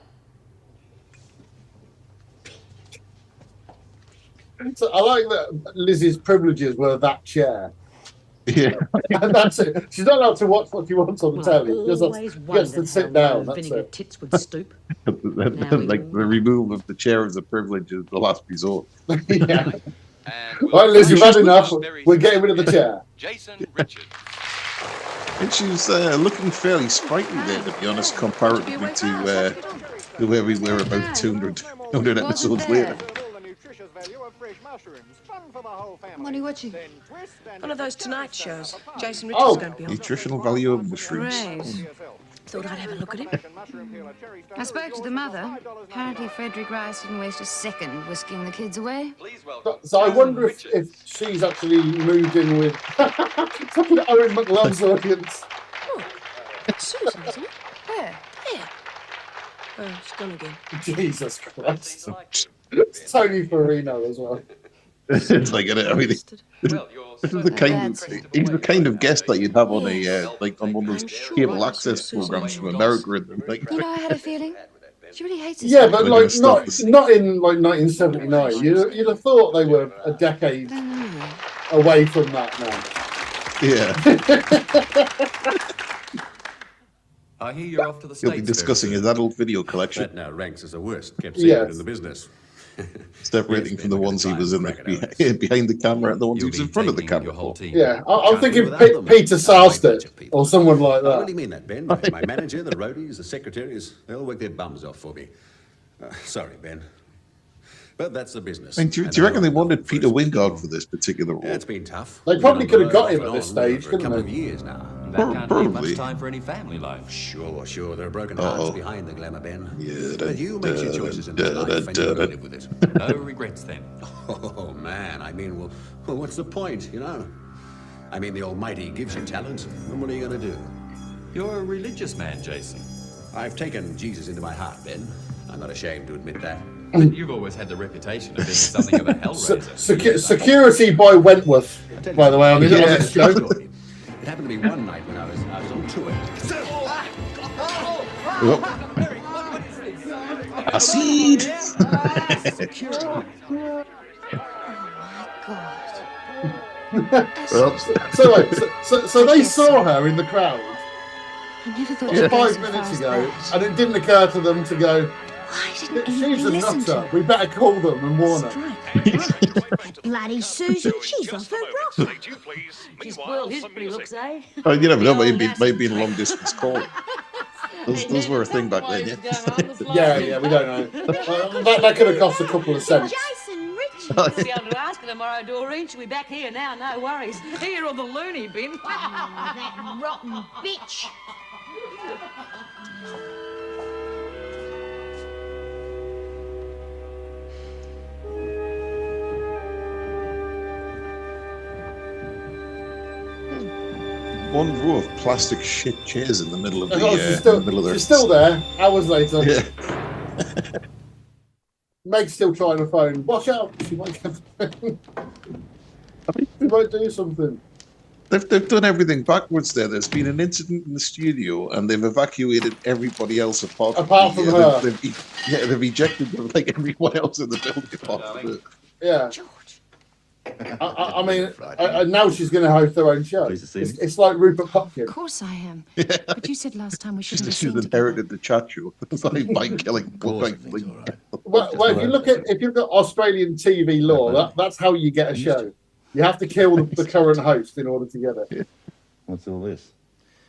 So I like that Lizzie's privileges were that chair. Yeah. And that's it. She's not allowed to watch what she wants on the telly. She just Always gets to wondered sit how down. low That's vinegar it. tits would stoop. Like the removal of the chair as a privilege is the last resort. Yeah. And All right, Liz, And you've had she's enough. very We're getting rid of the chair. Jason Richards. And she was looking fairly sprightly there, to be honest, comparatively to where we were about 200 episodes later. What are you watching? One of those Tonight shows. Jason Richards Oh. is going to be on. Nutritional value of mushrooms. Great. Thought I'd have a look at him. I spoke to the mother. Apparently Frederick Rice didn't waste a second whisking the kids away. So I wonder if she's actually moved in with Owen McLuhan's audience. Susan, isn't it? Where? Yeah. Oh, she's gone again. Jesus Christ. It's Tony Farino as well. It's like, I mean, this is the kind of he's the kind of guest that you'd have on a like on one of those cable access programs from America. And like, You know, I had a feeling. She really hates this. Yeah, guy. but like not in like 1979. You'd have thought they were a decade away from that now. Yeah. I hear you're off to the He'll States. be discussing his adult video collection. That now ranks as the worst kept secret in the business. Separating from the ones he was in behind the camera and the ones he was in front of the camera. Yeah, I'm thinking Peter Sarsted or someone like I really that. mean that, Ben. My manager, the roadies, the secretaries, they all work their bums off for me. Sorry, Ben. But that's the business. And do you reckon they wanted Peter Wingard for this particular role? Yeah, it's been tough. They probably could have got him at this stage, for a couldn't couple of they? years now. That can't leave much time for any family life. Sure. There are broken hearts behind the glamour, Ben. Yeah, But you make your choices in this life and you live with it. No regrets then. Oh, man. I mean, well, what's the point, you know? I mean, the Almighty gives you talent. And what are you going to do? You're a religious man, Jason. I've taken Jesus into my heart, Ben. I'm not ashamed to admit that. But you've always had the reputation of being something of a hellraiser. Security by Wentworth, by the way, on this show. It happened to me one night when I was on tour. A seed. So they saw her in the crowd I never thought she'd go 5 so minutes far as ago, that. and it didn't occur to them to go, Why didn't she's anybody a listen to nutter. her? We better call them and warn her. Bloody Susan, she's off her rocker. She's spoiled his pretty looks, eh? Oh, you never know. Maybe in a long distance call. Those were a thing back then, yeah. Yeah, we don't know. That could have cost a couple of cents. Jason Richards. We'll be able to ask her tomorrow, Doreen. She'll be back here now, no worries. Here on the loony bin. That rotten bitch. One row of plastic shit chairs in the middle of the She's still there, hours later. Yeah. Meg's still trying the phone. Watch out! She might get the phone. She might do something. They've done everything backwards there. There's been an incident in the studio, and they've evacuated everybody else apart from her. They've ejected like everyone else in the building apart from her. Yeah. I mean, now she's going to host her own show. It's like Rupert Pupkin. Of course I am. But you said last time we should have She's seen inherited the chat show. It's like by killing. Well, if you've got Australian TV law, that's how you get a show. You have to kill the current host in order to get it. What's all this?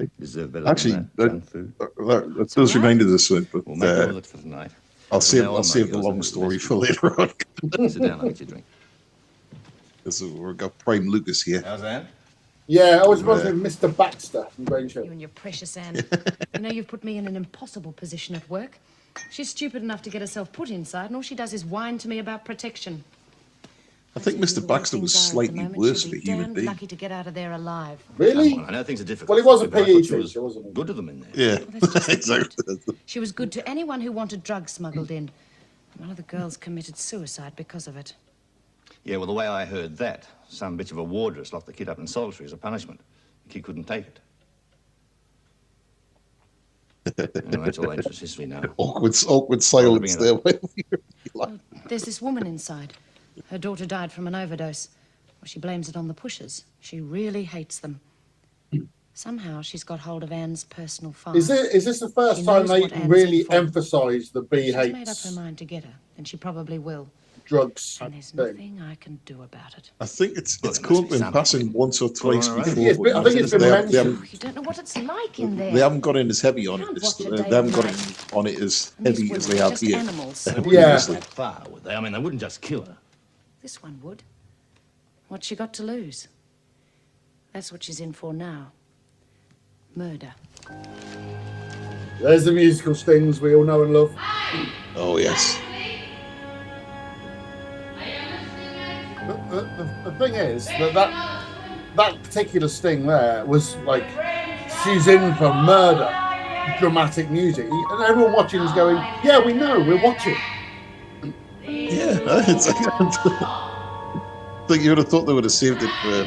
Actually, that does remind us of this one, but We'll make a look for tonight. I'll save the long story for later on. Sit down, I'll get you a drink. We've got Prime Lucas here. How's that? Yeah, I was wondering Mr. Baxter from Brain Show. You and your precious Anne. You know, you've put me in an impossible position at work. She's stupid enough to get herself put inside, and all she does is whine to me about protection. I think Mr. Baxter was slightly worse of a human Damn being. lucky to get out of there alive. Really? I know things are difficult. Well, he was a but I PE thought she was teacher, wasn't he? Good to them in there. Yeah, exactly. She was good to anyone who wanted drugs smuggled in. One of the girls committed suicide because of it. Yeah, well, the way I heard that, some bitch of a wardress locked the kid up in solitary as a punishment. The kid couldn't take it. Anyway, that's all ancient history now. Awkward silence there. There's this woman inside. Her daughter died from an overdose. Well, she blames it on the pushers. She really hates them. Somehow she's got hold of Anne's personal file. Is this the first She time knows they what Anne's really in for. emphasise the B She's hates made up her mind to get her, and she probably will. drugs And there's thing? nothing I can do about it. I think it's come in passing once or twice on her own. before. Yes, but I think it's been mentioned. You don't know what it's like in there. They haven't got in as heavy on it. Can't As, watch a they day haven't and got night. on it as And these heavy women as they are have just here. animals. Yeah. Previously. That far, would they? I mean, they wouldn't just kill her. This one would. What's she got to lose? That's what she's in for now. Murder. There's the musical stings we all know and love. Oh yes. The thing is that particular sting there was like, she's in for murder, dramatic music, and everyone watching is going, yeah, we know, we're watching. Yeah, it's like, I think you would have thought they would have saved it for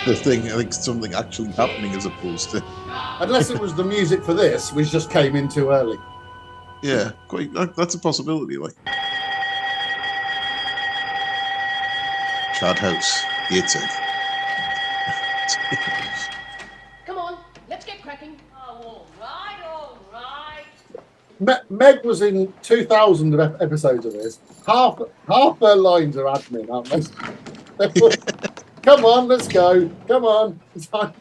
the thing. I think something actually happening as opposed to. Unless it was the music for this, which just came in too early. Yeah, quite. That's a possibility. Like Chad House, Gateshead. Come on, let's get cracking. Oh, all right. Meg was in 2,000 episodes of this. Half her lines are admin, aren't they? Come on, let's go. Come on. It's fine.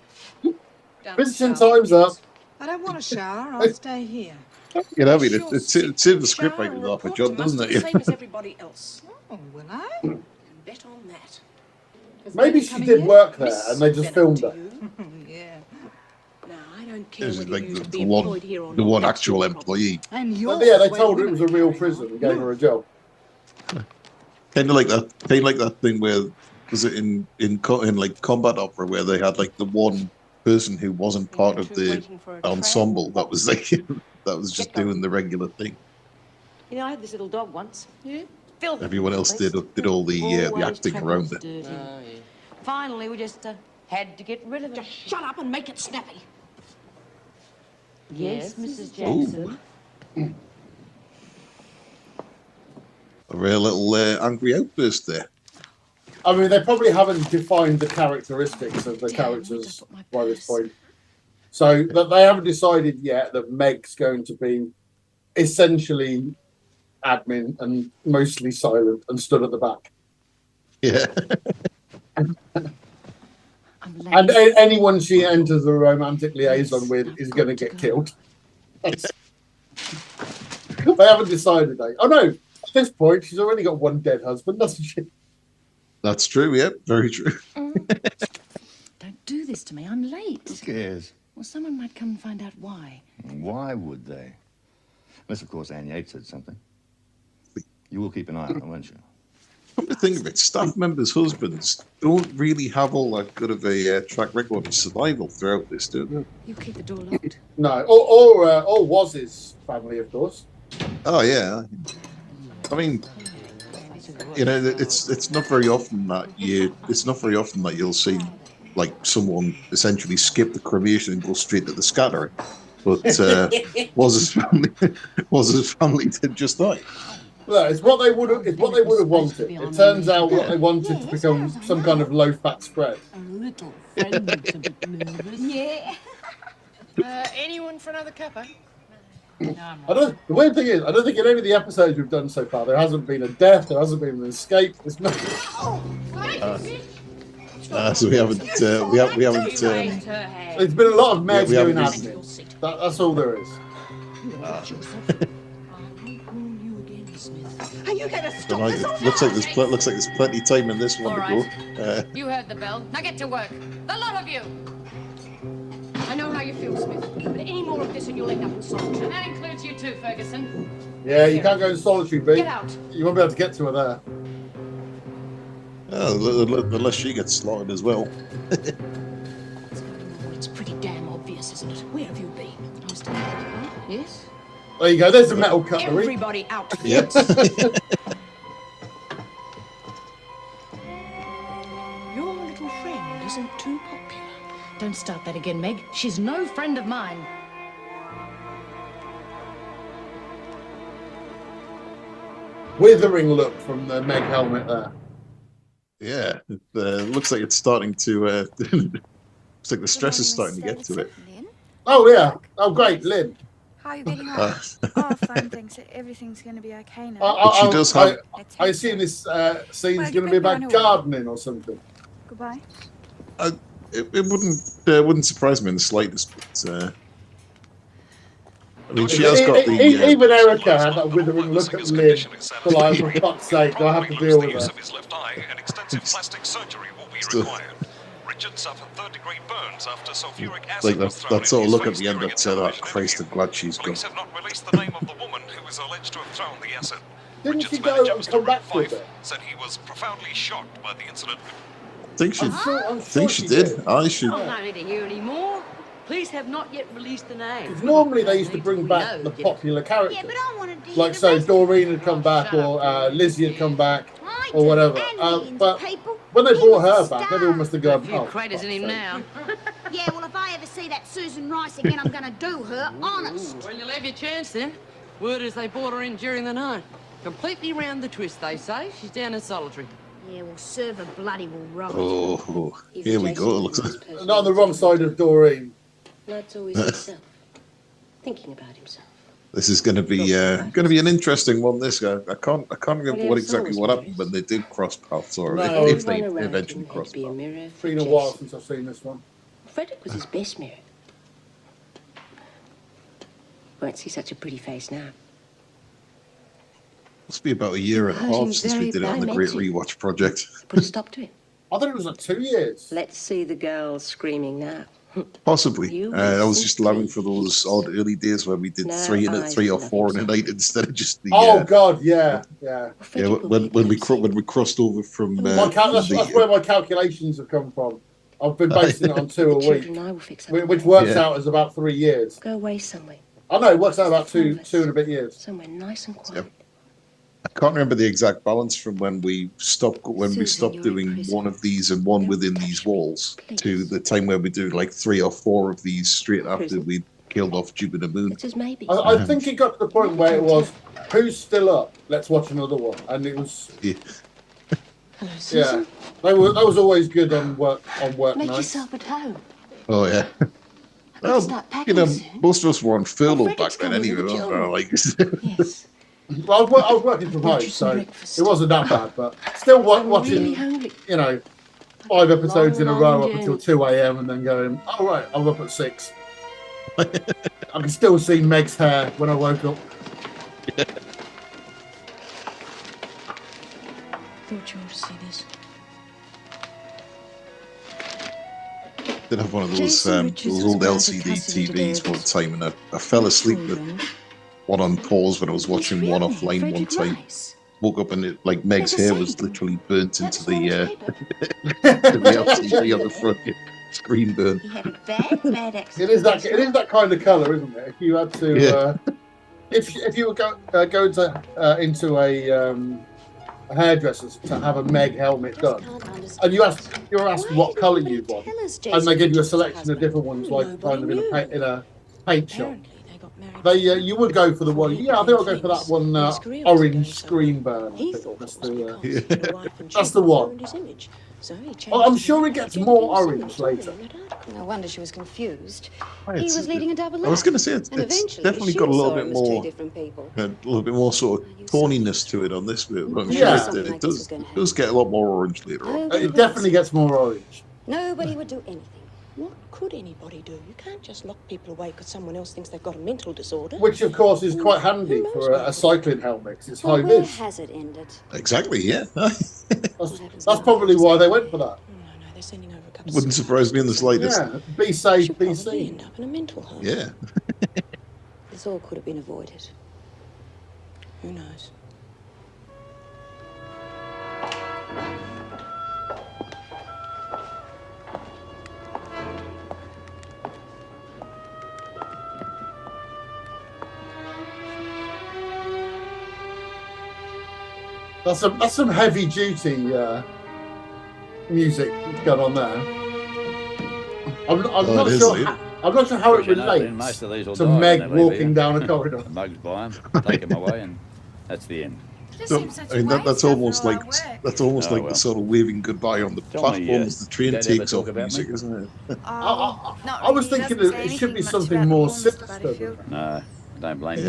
Visiting time's up. I don't want a shower. I'll stay here. You know, I mean, it's in the script writing off a job, doesn't it? Same as everybody else. Oh, will I? Bet on that. Maybe she did work there and they just filmed her. Yeah. No, I don't care This is whether like you to be the employed here or the not. one That's actual your problem. employee. And you're But yeah, they told her it was a real prison and gave her a job. Kind of like that thing where was it in like combat opera where they had like the one person who wasn't part of the ensemble that was like that was just doing the regular thing. You know, I had this little dog once. Yeah? Filthy. Everyone else did all the acting around it. Dirty. Finally, we just had to get rid of it. Just shut up and make it snappy. Yes, Mrs. Jackson. A real little angry outburst there. I mean, they probably haven't defined the characteristics of the characters by this point. So that they haven't decided yet that Meg's going to be essentially admin and mostly silent and stood at the back. Yeah. And anyone she enters a romantic liaison with is going to get killed. They haven't decided that. Oh no, at this point she's already got one dead husband, doesn't she? That's true, yeah, very true. Don't do this to me. I'm late. Who cares? Well, someone might come and find out why. Why would they? Unless, of course, Anne Yates said something. You will keep an eye on them, won't you? Come to think of it, staff members' husbands don't really have all that good of a track record of survival throughout this, do they? You keep the door locked. No, or was his family, of course. Oh yeah, I mean, you know, it's not very often that you'll see like someone essentially skip the cremation and go straight to the scattering. But was his family did just that? Look, it's what they would have wanted. It turns out what they wanted to become some kind of low-fat spread. A little friend looks a bit nervous. Yeah. Anyone for another cuppa? The weird thing is, I don't think in any of the episodes we've done so far there hasn't been a death, there hasn't been an escape. There's no. So we haven't. It's been a lot of Meg doing admin. That's all there is. Are you going to stop Tonight, this? looks like there's plenty of time in this one All to right. go. You heard the bell. Now get to work. The lot of you. I know how you feel, Smith, but any more of this and you'll end up in solitary. And that includes you too, Ferguson. Yeah, you can't go in solitary, B. Get out. You won't be able to get to her there. Unless she gets slaughtered as well. It's pretty damn obvious, isn't it? Where have you been? I was down there. Yes? There you go. There's the metal cutlery. Everybody out. Yep. Your little friend isn't too popular. Don't start that again, Meg. She's no friend of mine. Withering look from the Meg helmet there. Yeah, it looks like it's starting to. Looks like the stress is starting to get to it. Oh yeah. Oh great, Lynn. How are you getting on? Uh, Oh, fine, thanks. Everything's going to be okay now. But she does have. I assume this scene's Well, you going to be better about run away. gardening or something. Goodbye. It wouldn't surprise me in the slightest. But I mean, she has got the. Even Erica had that withering look at Lynn. For like, for fuck's sake, do I have to deal with her? Plastic surgery will be required. Richard suffered third-degree burns after sulfuric acid Like was that, thrown that sort in of his look at face the end during that a said, "Oh, television Christ, I'm glad she's gone." Police have not released the name of the woman who is alleged to have thrown the acid. Didn't Richard's she go manager, and Mr. come Rick back with Fife, it? said he was profoundly shocked by the incident. I think she. I'm think sure she did. I should. I don't need to hear any more. Police have not yet released the name. Because normally they used to bring back the popular characters. Like, so Doreen had come back, or Lizzie had come back, or whatever. But when they brought her back, everyone must have gone, A few oh, craters in him fuck's now. Yeah, well, if I ever see that Susan Rice again, I'm going to do her, honest. Well, you'll have your chance then. Word is they brought her in during the night. Completely round the twist, they say. She's down in solitary. Yeah, we'll serve her bloody well right. Oh, here we go. It looks like. Not on the wrong side of Doreen. That's always himself. Thinking about himself. This is going to be an interesting one. This guy, I can't remember what happened when they did cross paths, or No. if they eventually crossed paths. It's been a while since I've seen this one. Frederick was his best mirror. Won't see such a pretty face now. Must be about a year and a half since we did it on the Great Rewatch Project. Put a stop to it. I thought it was like 2 years. Let's see the girls screaming now. Possibly. I was just allowing for those odd early days where we did three or four in a night instead of just the. Oh God, yeah. Yeah, when we crossed over from. That's where my calculations have come from. I've been basing it on 2 a week, which works out as about 3 years. Go away somewhere. I know it works out about two and a bit years. Somewhere nice and quiet. Yep. I can't remember the exact balance from when we stopped doing one of these and one within these walls to the time where we do like 3 or 4 of these straight after we killed off Jupiter Moon. I think it got to the point where it was, who's still up? Let's watch another one, and it was. Yeah. Yeah, that was always good on work Make nights. yourself at home. Oh yeah. Well, most of us were on furlough back then anyway. Like. Yes. Well, I was working from home, so it wasn't that bad. But still, watching, 5 episodes in a row up until 2 a.m. and then going, oh right, I'm up at 6. I can still see Meg's hair when I woke up. Thought you ought to see this. Did have one of those old LCD TVs one time, and I fell asleep with one on pause when I was watching one offline one time. Woke up and Meg's hair was literally burnt into the LCD on the front. Screen burn. It is that kind of colour, isn't it? If you had to, if you were going into a hairdresser's to have a Meg helmet done, and you're asked what colour you want, and they give you a selection of different ones, like kind of in a paint shop. You would go for the one. Yeah, I think I'll go for that one. Orange screen burn. I think that's the one. I'm sure it gets more orange later. No wonder she was confused. Right, He was leading a double life. I was going to say it's definitely got a little bit more, sort of toniness to it on this bit. But I'm sure it does get a lot more orange later on. It definitely gets more orange. Nobody would do anything. What could anybody do? You can't just lock people away because someone else thinks they've got a mental disorder. Which, of course, is quite handy for a cycling helmet. 'Cause it's high Where vis. has it ended? Exactly, yeah. That's probably why they went for that. They're sending over a couple Wouldn't surprise me in the slightest. Yeah, be safe, be seen. end up in a mental home. Yeah. This all could have been avoided. Who knows? That's some heavy duty music got on there. I'm not sure how it relates to Meg walking down a corridor. The mugs buy them, take them away, and that's the end. This So, seems such I mean, a waste that's after almost all like our work. Oh, well. the sort of waving goodbye on the Tell me, platform as the train Dad ever takes talk off about music, me? isn't it? Oh, not I was really. He thinking doesn't that say it should be anything much something about the more war, Mr. sinister Butterfield. than that. No, I don't blame you.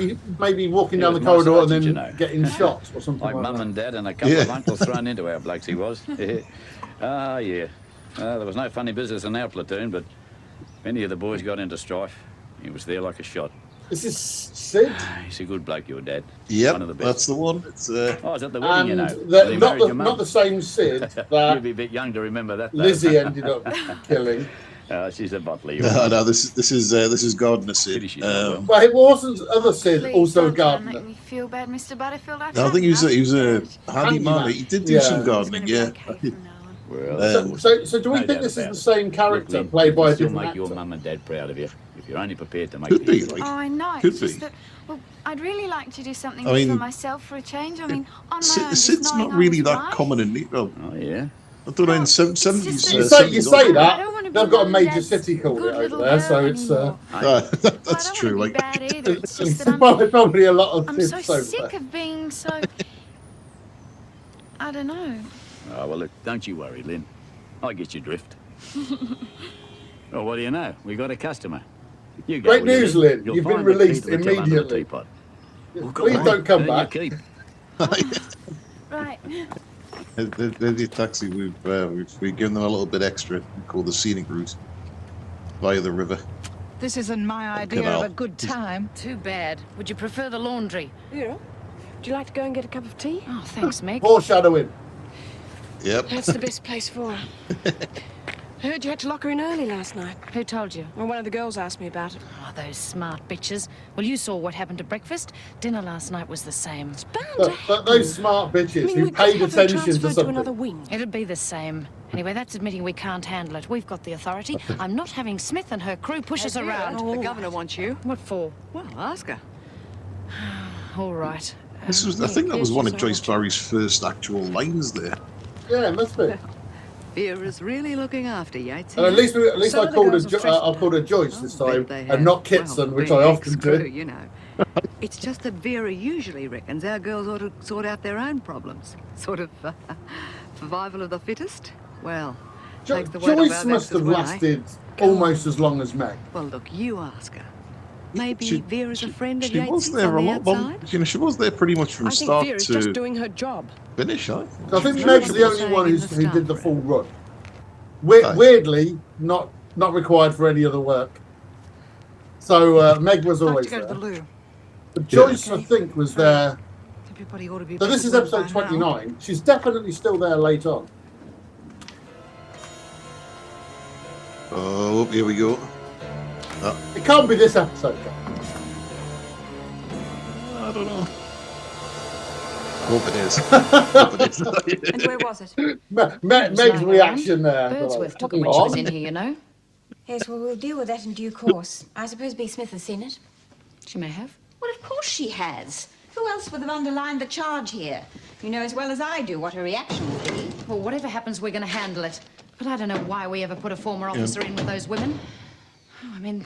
Yeah. Maybe walking He down was the my corridor and sergeant, then you know. getting shot or something Like like Mum that. and Dad and a couple Yeah. of uncles thrown into our blokes he was. Ah, yeah. There was no funny business in our platoon, but if any of the boys got into strife, he was there like a shot. Is this Sid? He's a good bloke, your dad. Yep, One of the best. that's the one. It's Oh, it's at the wedding, you know. And when he married your not mum. the same Sid You'd that be a bit young to remember that, though. Lizzie ended up killing. She's a bottler. no, this is Gardner Sid. Well, it wasn't other Sid, Please also a don't try and gardener. make me feel bad, Mr. Butterfield. No, I think he was a handyman. Handyman. He did do Yeah. some gardening, yeah. Well, So do we no think doubt this is about the it. same Look, character Lynn, played by a still different make your actor? mum and dad proud of you if you're only prepared to make Could be, things like. Oh, I know. Could It's just be. that, well, I'd really like to do something I mean, for myself for a change. I mean, on my own, just Sid's knowing not I really was that right. common in Neat. Well, Oh, yeah. I don't know, in just 70s. that- You say I that, don't wanna be they've got a Mum and major Dad's city called it good over little there, so girl it's anymore. That's I don't true. want to be Like, bad either. It's just that I'm probably a lot of I'm Sids so over sick there. of being so. I don't know. Oh, well, look, don't you worry, Lynn. I get your drift. Well, what do you know? We got a customer. You go, Great will you, news, Lynn. You'll You've been find the key released to the till under the immediately. teapot. Please don't come Earn your back. keep. Right. there's your taxi. We've given them a little bit extra. We call the scenic route via the river. This isn't my idea Canal. of a good time. Too bad. Would you prefer the laundry? Yeah. Would you like to go and get a cup of tea? Oh, thanks, Meg. Foreshadowing. Yep. That's the best place for her. I heard you had to lock her in early last night. Who told you? Well, one of the girls asked me about it. Oh, those smart bitches. Well, you saw what happened to breakfast. Dinner last night was the same. But those smart bitches I mean, who we could paid have her attention to transferred to something. another wing. It'd be the same. Anyway, that's admitting we can't handle it. We've got the authority. I'm not having Smith and her crew push us around. The governor wants you. What for? Well, ask her. All right. This was, I think that was one of Joyce Barry's first actual lines there. Yeah, it must be. Vera's really looking after Yates. And at least Some I of the called her girls are I called her Joyce this time, they and have. not Kitson, which being I often ex-crew, do. You know. It's just that Vera usually reckons our girls ought to sort out their own problems. Sort of survival of the fittest. Well, takes the weight off Joyce our must backs as have well, eh? lasted almost as long as Meg. Well, look, you ask her. Maybe She- Vera's a friend of She was Yates's there on a the lot. outside. You know, she was there pretty much from I think start Vera's to just doing her job. finish. I think She Meg's was the only saying one in who the did the staff full run. Aye. Weirdly, not required for any other work. So Meg was I'd like always to go to the there. loo. But Joyce, I think, was there. Everybody ought to be So this back is at work episode by now. 29. She's definitely still there late on. Oh, here we go. Oh, It can't be this episode. I don't know. Hope it is. Hope it is. And where was it? Meg's reaction there. Birdsworth took it Hang when she was on. in here, you know. Yes, well, we'll deal with that in due course. I suppose B. Smith has seen it. She may have. Well, of course she has. Who else would have underlined the charge here? You know as well as I do what her reaction will be. Well, whatever happens, we're going to handle it. But I don't know why we ever put a former officer in with those women. Oh, I mean,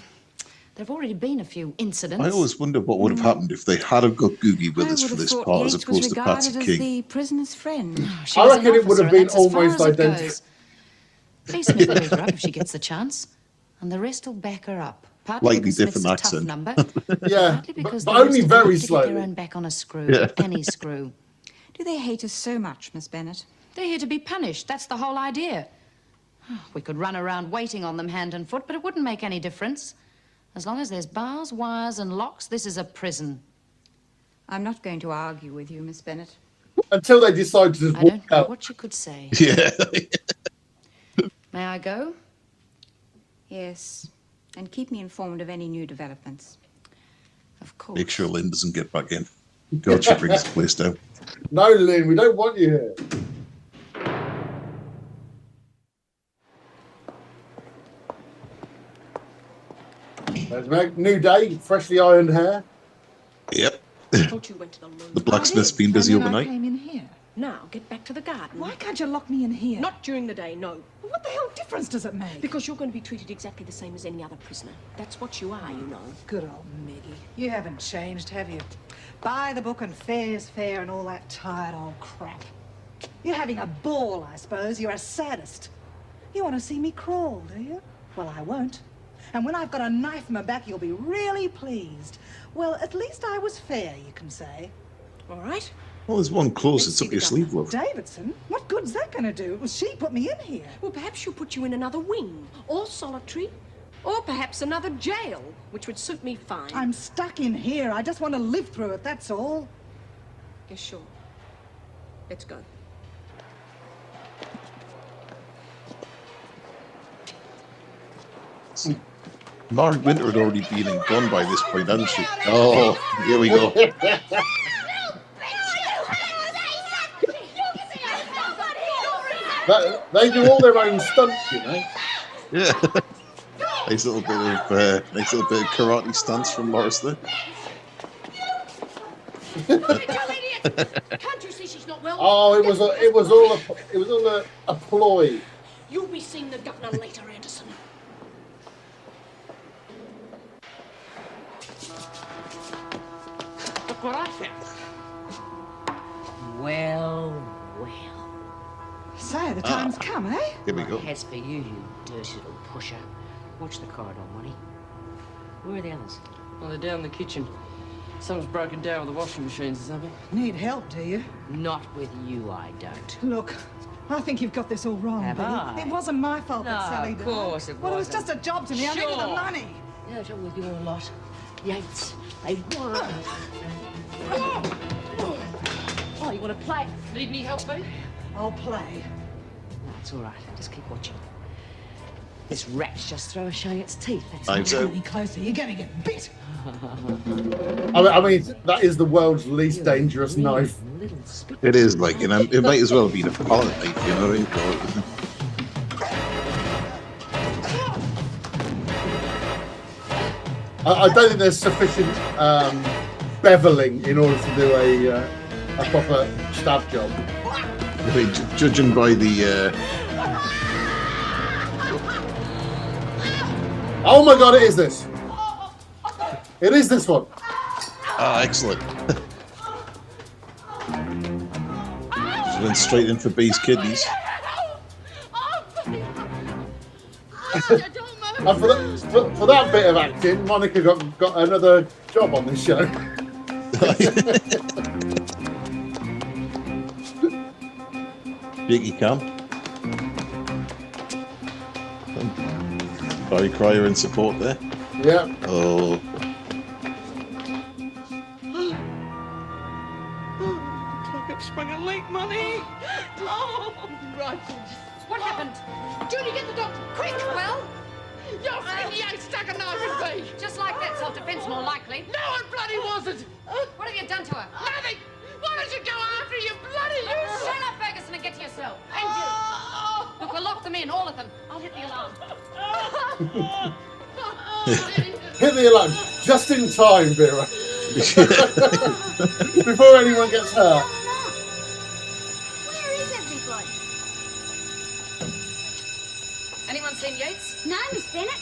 there've already been a few incidents. I always wonder what would have happened if they had have got Googie with us for this part as opposed to Patsy King. the prisoner's friend. She I was an reckon it would have officer, been and that's as far almost as it identical. goes. B. Smith will meet her up if she gets the chance. And the rest will back her up. Partly Slightly because different Smith's a tough accent. number. Yeah, Partly because but the only rest of them very have to get their slowly. own back on a screw. Yeah. Any screw. Do they hate us so much, Miss Bennet? They're here to be punished. That's the whole idea. We could run around waiting on them hand and foot, but it wouldn't make any difference. As long as there's bars, wires, and locks, this is a prison. I'm not going to argue with you, Miss Bennet. Until they decide to just I walk don't know out. what you could say. Yeah. May I go? Yes. And keep me informed of any new developments. Of course. Make sure Lynn doesn't get back in. God, she brings the place down. No, Lynn, we don't want you here. There's Meg. New day, freshly ironed hair. Yep. I thought you went to the loo. The blacksmith's been busy And then overnight. I came in here. Now, get back to the garden. Why can't you lock me in here? Not during the day, no. What the hell difference does it make? Because you're going to be treated exactly the same as any other prisoner. That's what you are, you know. Good old Meggie. You haven't changed, have you? By the book and fair's fair and all that tired old crap. You're having a ball, I suppose. You're a sadist. You want to see me crawl, do you? Well, I won't. And when I've got a knife in my back, you'll be really pleased. Well, at least I was fair, you can say. All right. Well, there's one close. It's up your sleeve, love. Davidson? What good's that going to do? It was she put me in here. Well, perhaps she'll put you in another wing, or solitary, or perhaps another jail, which would suit me fine. I'm stuck in here. I just want to live through it, that's all. Yes, sure. Let's go. See, Margaret Winter had already been and gone by this point, hadn't she? Oh, here we go. They do all their own stunts, you know. Yeah. Nice little bit of karate stance from Morris there. Can't you see she's not well? Oh, it was all a ploy. You'll be seeing the governor later, Anderson. Look what I found. Well. So, the time's come, eh? Here we go. As for you, you dirty little pusher. Watch the corridor, Monty. Where are the others? Well, they're down in the kitchen. Someone's broken down with the washing machines or something. Need help, do you? Not with you, I don't. Look, I think you've got this all wrong, Have Billy. I? It wasn't my fault that Sally died. Of course it Well, it was wasn't. just a job to me. I needed the money. Yeah, so with your lot. Yates, they won. Oh, you want to play? Need any help, babe? I'll play. No, it's all right. Just keep watching. This rat's just throwing showing its teeth. That's I'm so. Any closer, you're going to get bit. I mean, that is the world's least dangerous knife. It is like, you know, it might as well be a pallet knife, you know what I mean? I don't think there's sufficient beveling in order to do a proper stab job. I mean, judging by the. Oh my God! It is this. It is this one. Ah, excellent. Just went straight in for B's kidneys. And for that bit of acting, Monica got another job on this show. Jiggy Cam. Barry Cryer in support there. Yeah. Oh. Clock up sprung a leak, Money. Oh, right. What happened? Judy, get the doctor, quick! Well? Your friend Yates stuck a knife in me. Just like that, self-defense more likely. No, it bloody wasn't. What have you done to her? Nothing. Why don't you go after her, you bloody Shut up, Ferguson, and get to yourself. And you. Look, we'll lock them in, all of them. I'll hit the alarm. Hit the alarm just in time, Vera. Before anyone gets hurt. Where is everybody? Anyone seen Yates? No, Miss Bennett.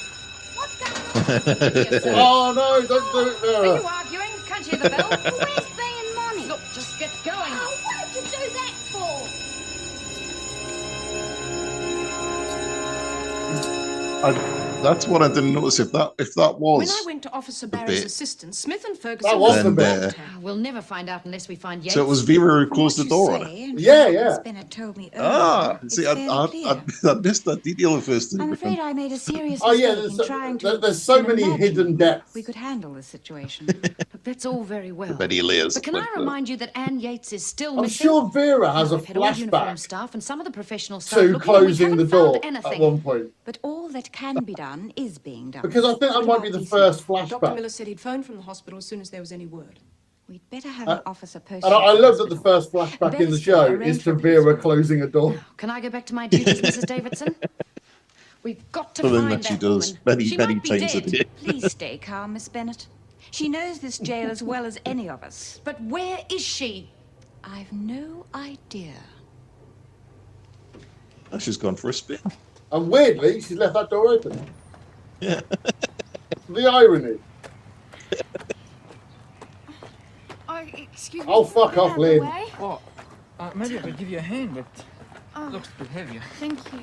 What's going on? Oh no! Don't do it, Are Vera. you arguing? Can't you hear the bell? Well, where's B and Money? Look, just get going. Oh, what did you do that for? That's what I didn't notice. If that was. When I went to Officer the Barry's bit. assistant, Smith and Ferguson... That was the Then, bit. We'll never find out unless we find Yates. So it was Vera who closed the door on her. Yeah, yeah. Bennett told me earlier. Ah, It's see, fairly I clear. missed that detail the first time. I'm afraid I made a serious Oh yeah, mistake in trying to. there's so many imagine hidden depths. We could handle the situation. Look, that's all very well. Many layers. But can I remind you that Anne Yates is still I'm missing? sure Vera has a I've had all uniform flashback staff and some of the professional staff to looking, and we closing the haven't door found anything. at one point. But all that can be done is being done. Because I think that might be the first Dr. flashback. Miller said he'd phone from the hospital as soon as there was any word. We'd better have an officer posted. And I love that the first flashback in the show is to Vera closing a door. Can I go back to my duties, Mrs. Davidson? We've got to Well, then find that she that does woman. many, She many might be times a dead. day. Please stay calm, Miss Bennett. She knows this jail as well as any of us. But where is she? I've no idea. Oh, she's gone for a spin. And weirdly, she's left that door open. Yeah. The irony. I excuse me. Oh, fuck Get off, out of the Lynn. way. Oh, maybe I could give you a hand, but Oh, it looks a bit heavier. thank you.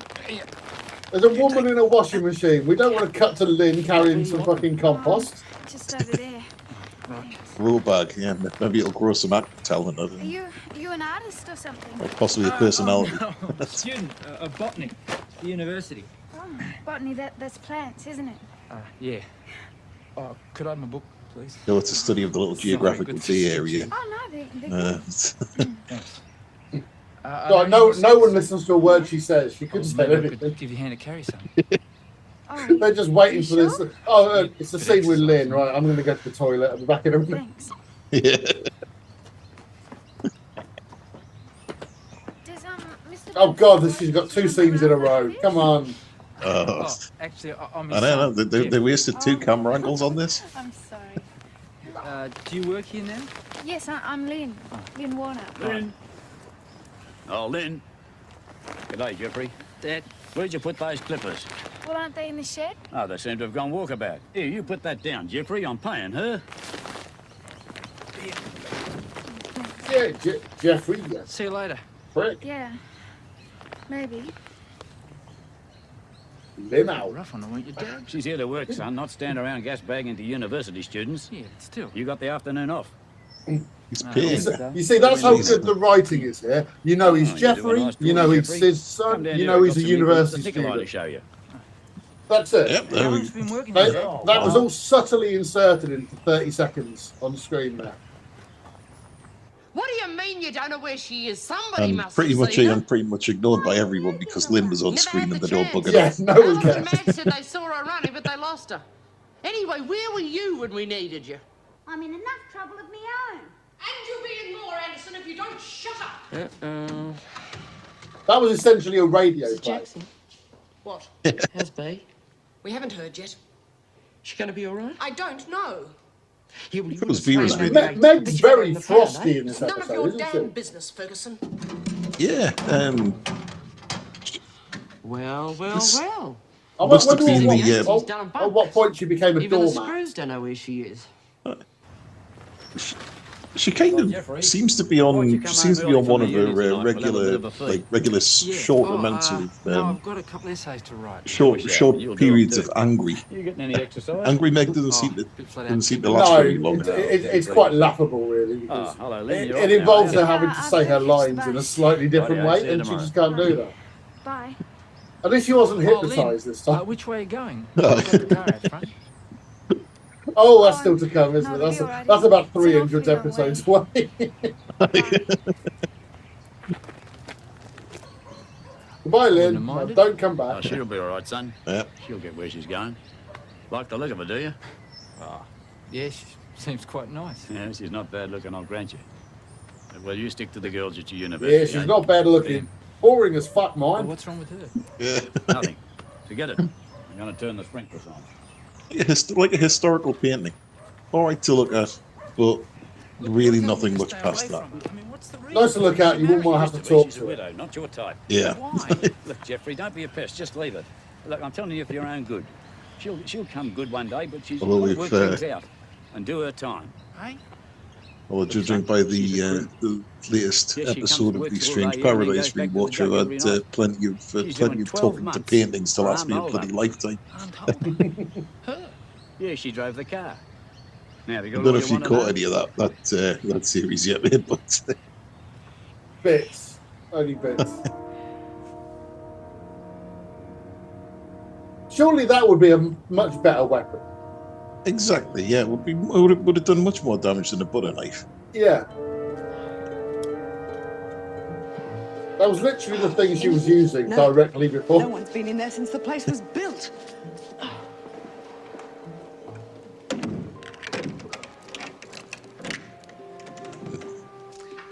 There's a woman in a washing machine. We don't want to cut to Lynn carrying some fucking compost. Just over there. Raw bag, yeah. Maybe it'll grow some acting talent. I don't Are know. you an artist or something? Or possibly a personality. Oh, no. Student of botany at the university. Oh, botany, that's plants, isn't it? Yeah. Oh, could I have my book, please? No, it's a study of the little geographical Bay area. Oh, no, they're good. God, no one listens to a word she says. She could say Maybe I anything. could give you a hand to carry some. They're just waiting for this. Oh, it's the scene with Lynn, right? I'm going to go to the toilet. I'll be back in a minute. Yeah. Oh, God, she's got 2 scenes in a row. Come on. Actually, I'm I don't know. They wasted 2 camera angles on this. I'm sorry. Do you work here now? Yes, I'm Lynn. Lynn Warner. Lynn. Oh, Lynn. G'day, Jeffrey. Dad. Where'd you put those clippers? Well, aren't they in the shed? Oh, they seem to have gone walkabout. Here, you put that down, Jeffrey. I'm paying her. Yeah, Jeffrey. Yeah. See you later. Prick. Yeah. Maybe. Lynn out. Rough on her, weren't you, Dad? She's here to work, son, not stand around gas bagging to university students. Yeah, but still. You got the afternoon off. He's You see, that's how good the writing is here. You know he's Jeffrey. You know he's his son. You know he's a university student. Show you. That's it. Yep, there we go. That was all subtly inserted into 30 seconds on screen there. What do you mean you don't know where she is? Somebody And must pretty have much, seen her. I'm pretty much ignored by everyone because Lynn was on screen and they'd all buggered Yeah, off. no one Alan cares. and Mag said they saw her running, but they lost her. Anyway, where were you when we needed you? I'm in enough trouble of my own. And you'll be in more, Anderson, if you don't shut up. That was essentially a radio play. Jackson. What? How's B? We haven't heard yet. She going to be all right? I don't know. Meg's very frosty in this None of episode, your isn't damn she? business, Ferguson. Yeah. Well. I Must have wonder been at what point she became a Even the doormat. screws don't know where she is. She kind of seems to be on one of her regular short romances. No, I've got a couple essays to write. Short periods of angry. You getting any exercise? Angry Meg doesn't seem to last very long. It's quite laughable, really. Because hello, Lynn, you're it up involves now, her having to say her lines in a slightly different Righty, I'll see way, you and she tomorrow. just can't do that. Bye. At least she wasn't Lynn, hypnotised this time. which way are you going? I've got the car out front. Oh, that's still to come, isn't it? no, That's, you're right. that's about It's an 300 awfully long episodes away. Goodbye, Lynn. No, don't come Oh, back. she'll be all right, son. Yep. She'll get where she's going. Like the look of her, do you? Yeah, she seems quite nice. Yeah, she's not bad looking, I'll grant you. Well, you stick to the girls at your university. Yeah, she's not bad looking. Boring as fuck, mine. What's wrong with her? Yeah. Nothing. Forget it. I'm going to turn the sprinklers on. Like a historical painting. All right to look at, but really nothing much past that. Nice to look at. You wouldn't want to have to talk She's a to her. widow, not your type. Yeah. Why? Look, Jeffrey, don't be a pest. Just leave it. Look, I'm telling you for your own good. She'll come good one day, but she's Although got to if, work things out and do her time. Hey? Well, judging by the latest Yeah, she comes episode to of work The till Strange late, and then Paradise goes back to the rewatch, dock I've every had night. plenty of She's doing 12 talking to months. paintings to last me a I'm bloody older. lifetime. Yeah, she drove the car. Now, have you I got don't know all if you you want to caught know? any of that series yet, mate, but Bits. Only bits. Surely that would be a much better weapon. exactly, yeah, would have done much more damage than a butter knife. Yeah. That was literally the thing she was using directly before. No one's been in there since the place was built.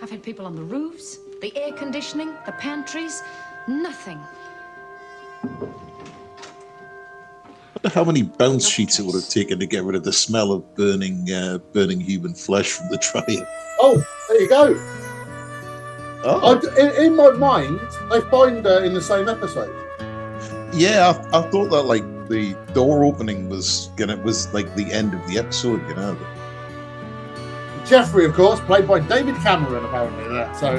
I've had people on the roofs, the air conditioning, the pantries. Nothing. I wonder how many bounce sheets it would have taken to get rid of the smell of burning human flesh from the dryer. Oh, there you go. Oh. In my mind, they find her in the same episode. Yeah, I thought that like the door opening was like the end of the episode, you know. Jeffrey, of course, played by David Cameron, apparently. So,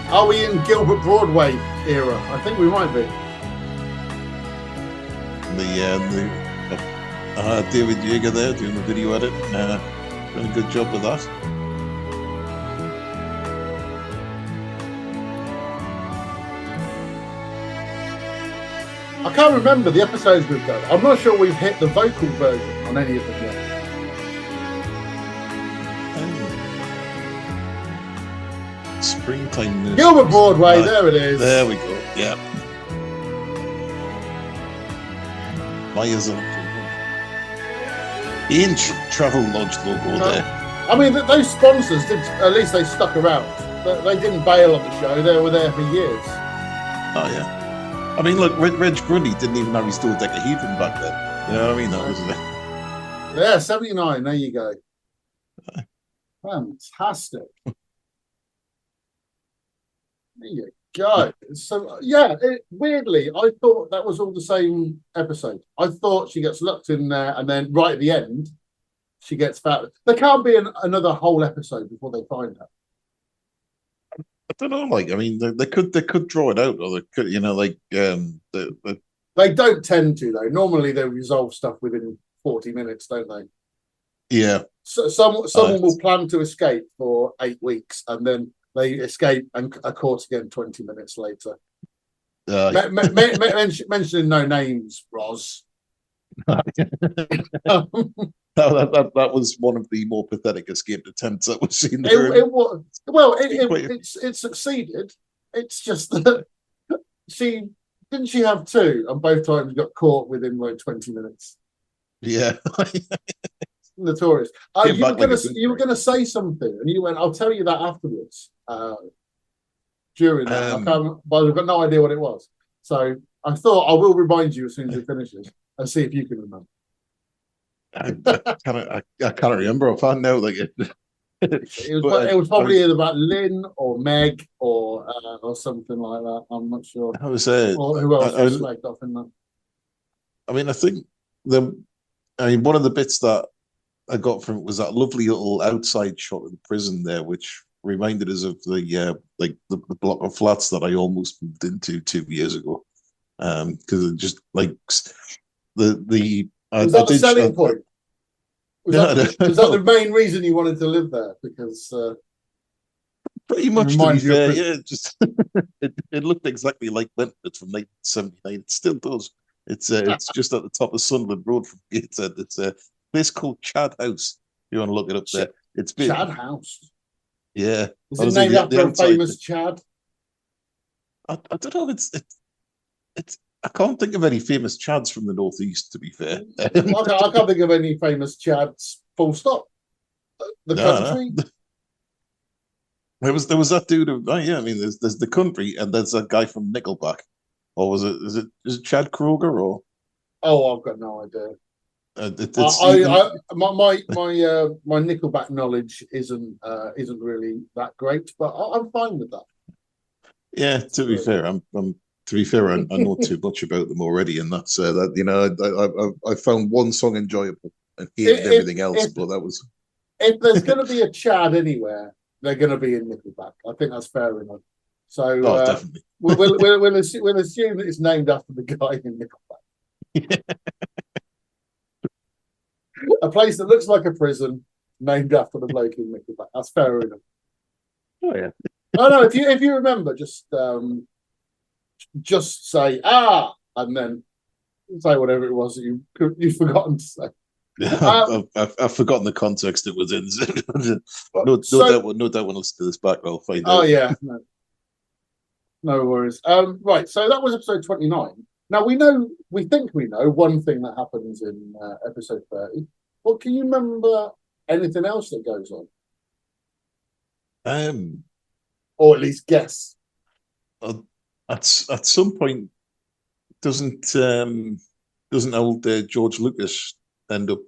are we in Gilbert Broadway era? I think we might be. David Yeager there doing the video edit. Done a good job with that. I can't remember the episodes we've done. I'm not sure we've hit the vocal version on any of them yet. Springtime. Gilbert Broadway, there it is. There we go. Yeah. Myers and Ian Travel Lodge logo there. I mean, those sponsors did. At least they stuck around. They didn't bail on the show. They were there for years. Oh yeah. I mean, look, Reg Grundy didn't even have his dodecahedron back then. You know what I mean? That was it. Yeah, 79. There you go. Fantastic. There you go. So, yeah, weirdly, I thought that was all the same episode. I thought she gets locked in there, and then right at the end, she gets found. There can't be another whole episode before they find her. I don't know. Like, I mean, they could draw it out, or they could, you know, like They don't tend to, though. Normally, they resolve stuff within 40 minutes, don't they? Yeah. So someone will plan to escape for 8 weeks, and then they escape and are caught again 20 minutes later. Mentioning no names, Roz. That was one of the more pathetic escape attempts that we've seen. It succeeded. It's just that she have two, and both times got caught within like 20 minutes. Yeah. Notorious. You were gonna say something, and you went, "I'll tell you that afterwards." During that, but I've got no idea what it was. So I thought I will remind you as soon as it finishes, and see if you can remember. I can't remember if I know. Like it was probably either about Lynn or Meg or something like that. I'm not sure. I was or who else was slagged off in that? I mean, I think one of the bits that I got from it was that lovely little outside shot of the prison there, which reminded us of the block of flats that I almost moved into 2 years ago. Because it just like the was that the selling point? Was that the main reason you wanted to live there? Because pretty much, to be fair, yeah, just it looked exactly like Wentworth from 1979. It still does. It's just at the top of Sunderland Road from Gateshead. It's a place called Chad House. If you want to look it up there. It's big. Chad House. Yeah. Is it named after a famous Chad? I don't know. It's I can't think of any famous Chads from the Northeast, to be fair. I can't think of any famous Chads, full stop. The country? There was that dude of, I mean, there's the country, and there's that guy from Nickelback. Or is it Chad Kroger, or? Oh, I've got no idea. My Nickelback knowledge isn't really that great, but I'm fine with that. Yeah, to be fair, I know too much about them already, and that's that. You know, I found one song enjoyable and hated everything else. But that was. If there's going to be a Chad anywhere, they're going to be in Nickelback. I think that's fair enough. So definitely. we'll assume that it's named after the guy in Nickelback. Yeah. A place that looks like a prison, named after the bloke in Nickelback. That's fair enough. Oh yeah. No. If you remember, just say and then say whatever it was that you've forgotten to say. I've forgotten the context it was in. no doubt when I listen to this back, I'll find out. Oh yeah, no worries. Right, so that was episode 29. Now we think we know one thing that happens in episode 30. Well, can you remember anything else that goes on? Or at least guess. At some point, doesn't old George Lucas end up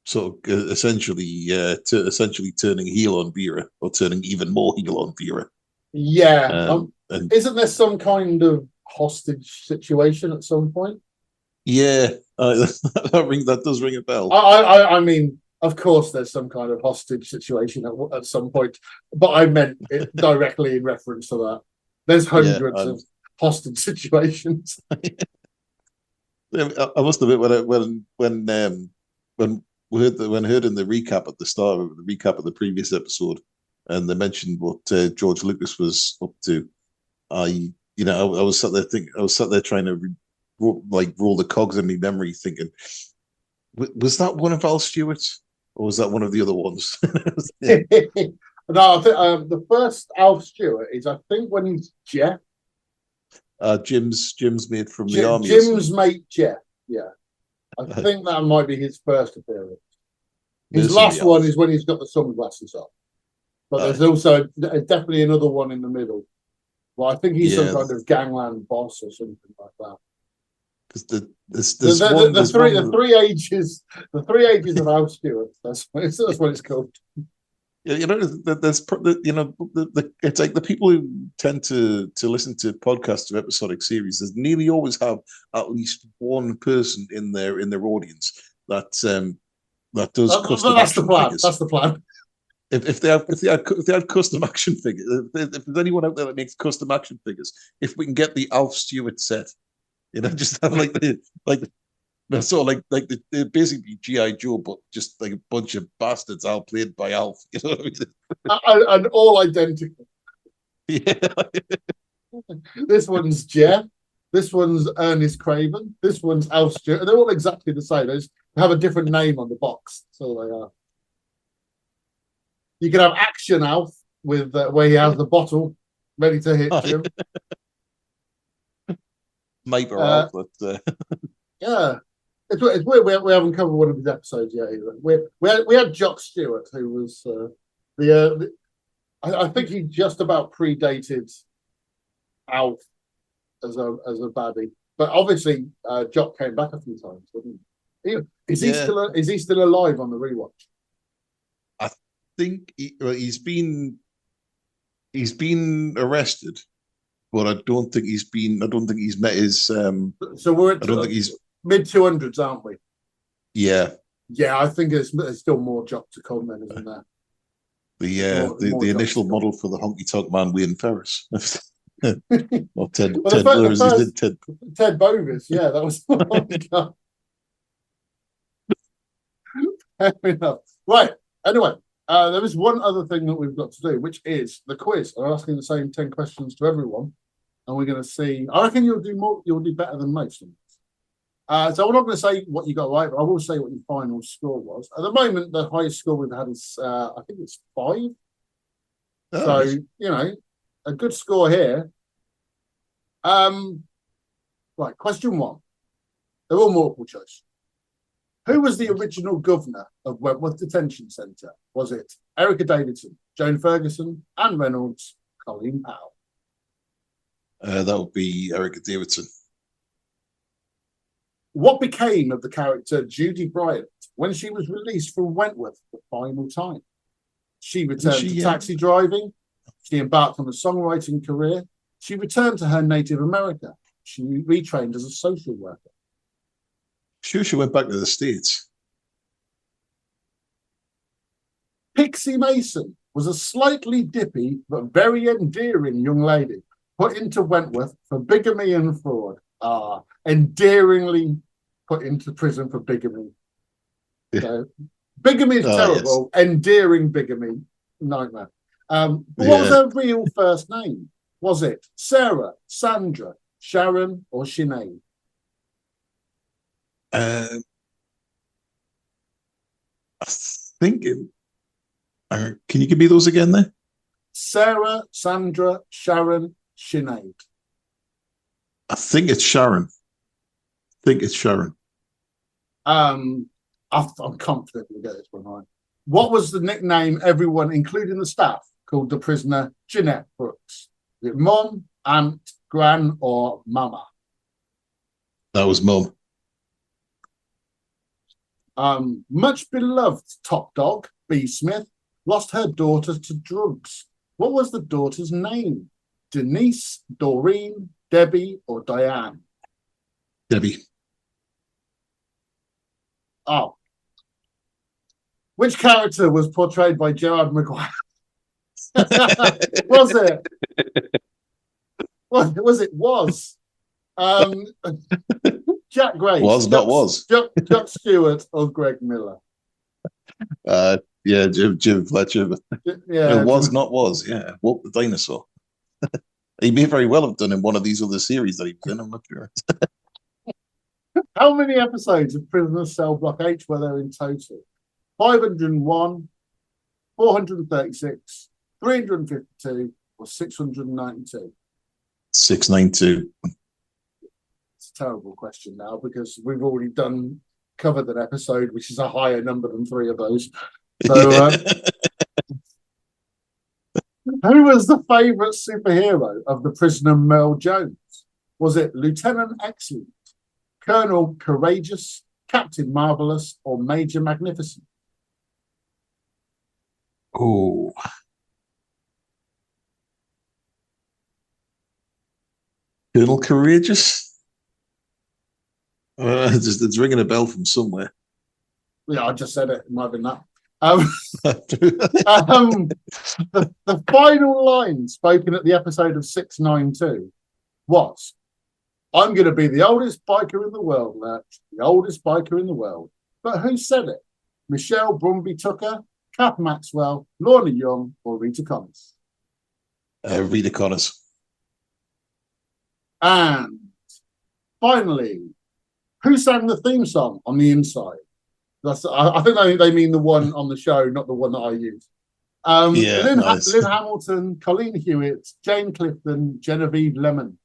sort of essentially turning heel on Vera, or turning even more heel on Vera? Yeah. Isn't there some kind of hostage situation at some point? Yeah, that does ring a bell. I mean, of course, there's some kind of hostage situation at some point, but I meant it directly in reference to that. There's hundreds of hostage situations. I must admit when we heard in the recap at the start of the recap of the previous episode, and they mentioned what George Lucas was up to, I was sat there trying to roll the cogs in my memory, thinking, was that one of Al Stewart's, or was that one of the other ones? Yeah. No, I think the first Alf Stewart is, I think, when he's Jeff. Jim's mate from the army. Jim's mate Jeff. Yeah, I think that might be his first appearance. His last one is when he's got the sunglasses on. But there's also definitely another one in the middle. Well, I think he's some kind of gangland boss or something like that. Because the three ages of Al Stewart. That's what it's called. Yeah, it's like the people who tend to listen to podcasts of episodic series. There's nearly always have at least one person in their audience that does custom. That's the plan. Figures. That's the plan. If they had custom action figures, if there's anyone out there that makes custom action figures, if we can get the Alf Stewart set, just have sort of like the basically G.I. Joe, but just like a bunch of bastards all played by Alf. You know what I mean? And all identical. Yeah. This one's Jeff. This one's Ernest Craven. This one's Alf Stewart. They're all exactly the same. They just have a different name on the box. That's all they are. You can have Action Alf with where he has the bottle ready to hit Jim. Maybe Alf, but yeah. It's weird we haven't covered one of his episodes yet either. We had Jock Stewart, who was I think he just about predated Alf as a baddie, but obviously Jock came back a few times, didn't he? Is he still alive on the rewatch? I think he's been arrested, but I don't think he's met his. So we're at, I don't think he's mid-200s, aren't we? Yeah. Yeah, I think there's still more Jock to come then, isn't there? The initial model for the honky tonk man, Wayne Ferris. Or Ted Bovis, yeah, that was fair enough. Right. Anyway, there is one other thing that we've got to do, which is the quiz. I'm asking the same 10 questions to everyone, and we're going to see. I reckon you'll do better than most of them. So I'm not going to say what you got right, but I will say what your final score was. At the moment, the highest score we've had is, I think it's 5. Oh, so, a good score here. Right, question 1. They're all multiple choice. Who was the original governor of Wentworth Detention Centre? Was it Erica Davidson, Joan Ferguson, Anne Reynolds, Colleen Powell? That would be Erica Davidson. What became of the character Judy Bryant when she was released from Wentworth for the final time? She returned to taxi driving. She embarked on a songwriting career. She returned to her native America. She retrained as a social worker. Sure, she went back to the States. Pixie Mason was a slightly dippy but very endearing young lady put into Wentworth for bigamy and fraud. Endearingly put into prison for bigamy. So, bigamy is terrible. Yes. Endearing bigamy, nightmare. What was her real first name? Was it Sarah, Sandra, Sharon, or Sinead? I think can you give me those again there? Sarah, Sandra, Sharon, Sinead. I think it's Sharon. I'm confident we'll get this one right. What was the nickname everyone, including the staff, called the prisoner Jeanette Brooks? Is it Mom, Aunt, Gran, or Mama? That was Mum. Much beloved top dog, B. Smith, lost her daughter to drugs. What was the daughter's name? Denise, Doreen, Debbie, or Diane? Debbie. Oh. Which character was portrayed by Gerard Maguire? Was it? Was. Jack Grace. Was, not was. Chuck Stewart or Greg Miller? Yeah, Jim Fletcher. Yeah. It was, not was. Yeah. Walk the dinosaur. He may very well have done in one of these other series that he was in. I'm not sure. How many episodes of Prisoner's Cell Block H were there in total? 501, 436, 352, or 692? 692. It's a terrible question now because we've already covered an episode which is a higher number than 3 of those. So, who was the favourite superhero of the prisoner Merle Jones? Was it Lieutenant Excellent, Colonel Courageous, Captain Marvelous, or Major Magnificent? Oh. Colonel Courageous? It's ringing a bell from somewhere. Yeah, I just said it. It might have been that. The final line spoken at the episode of 692 was, "I'm going to be the oldest biker in the world, Lurch, the oldest biker in the world." But who said it? Michelle Brumby Tucker, Kath Maxwell, Lorna Young, or Rita Connors? Rita Connors. And finally, who sang the theme song on the inside? I think they mean the one on the show, not the one that I use. Lynn Hamilton, Colleen Hewitt, Jane Clifton, Genevieve Lemon.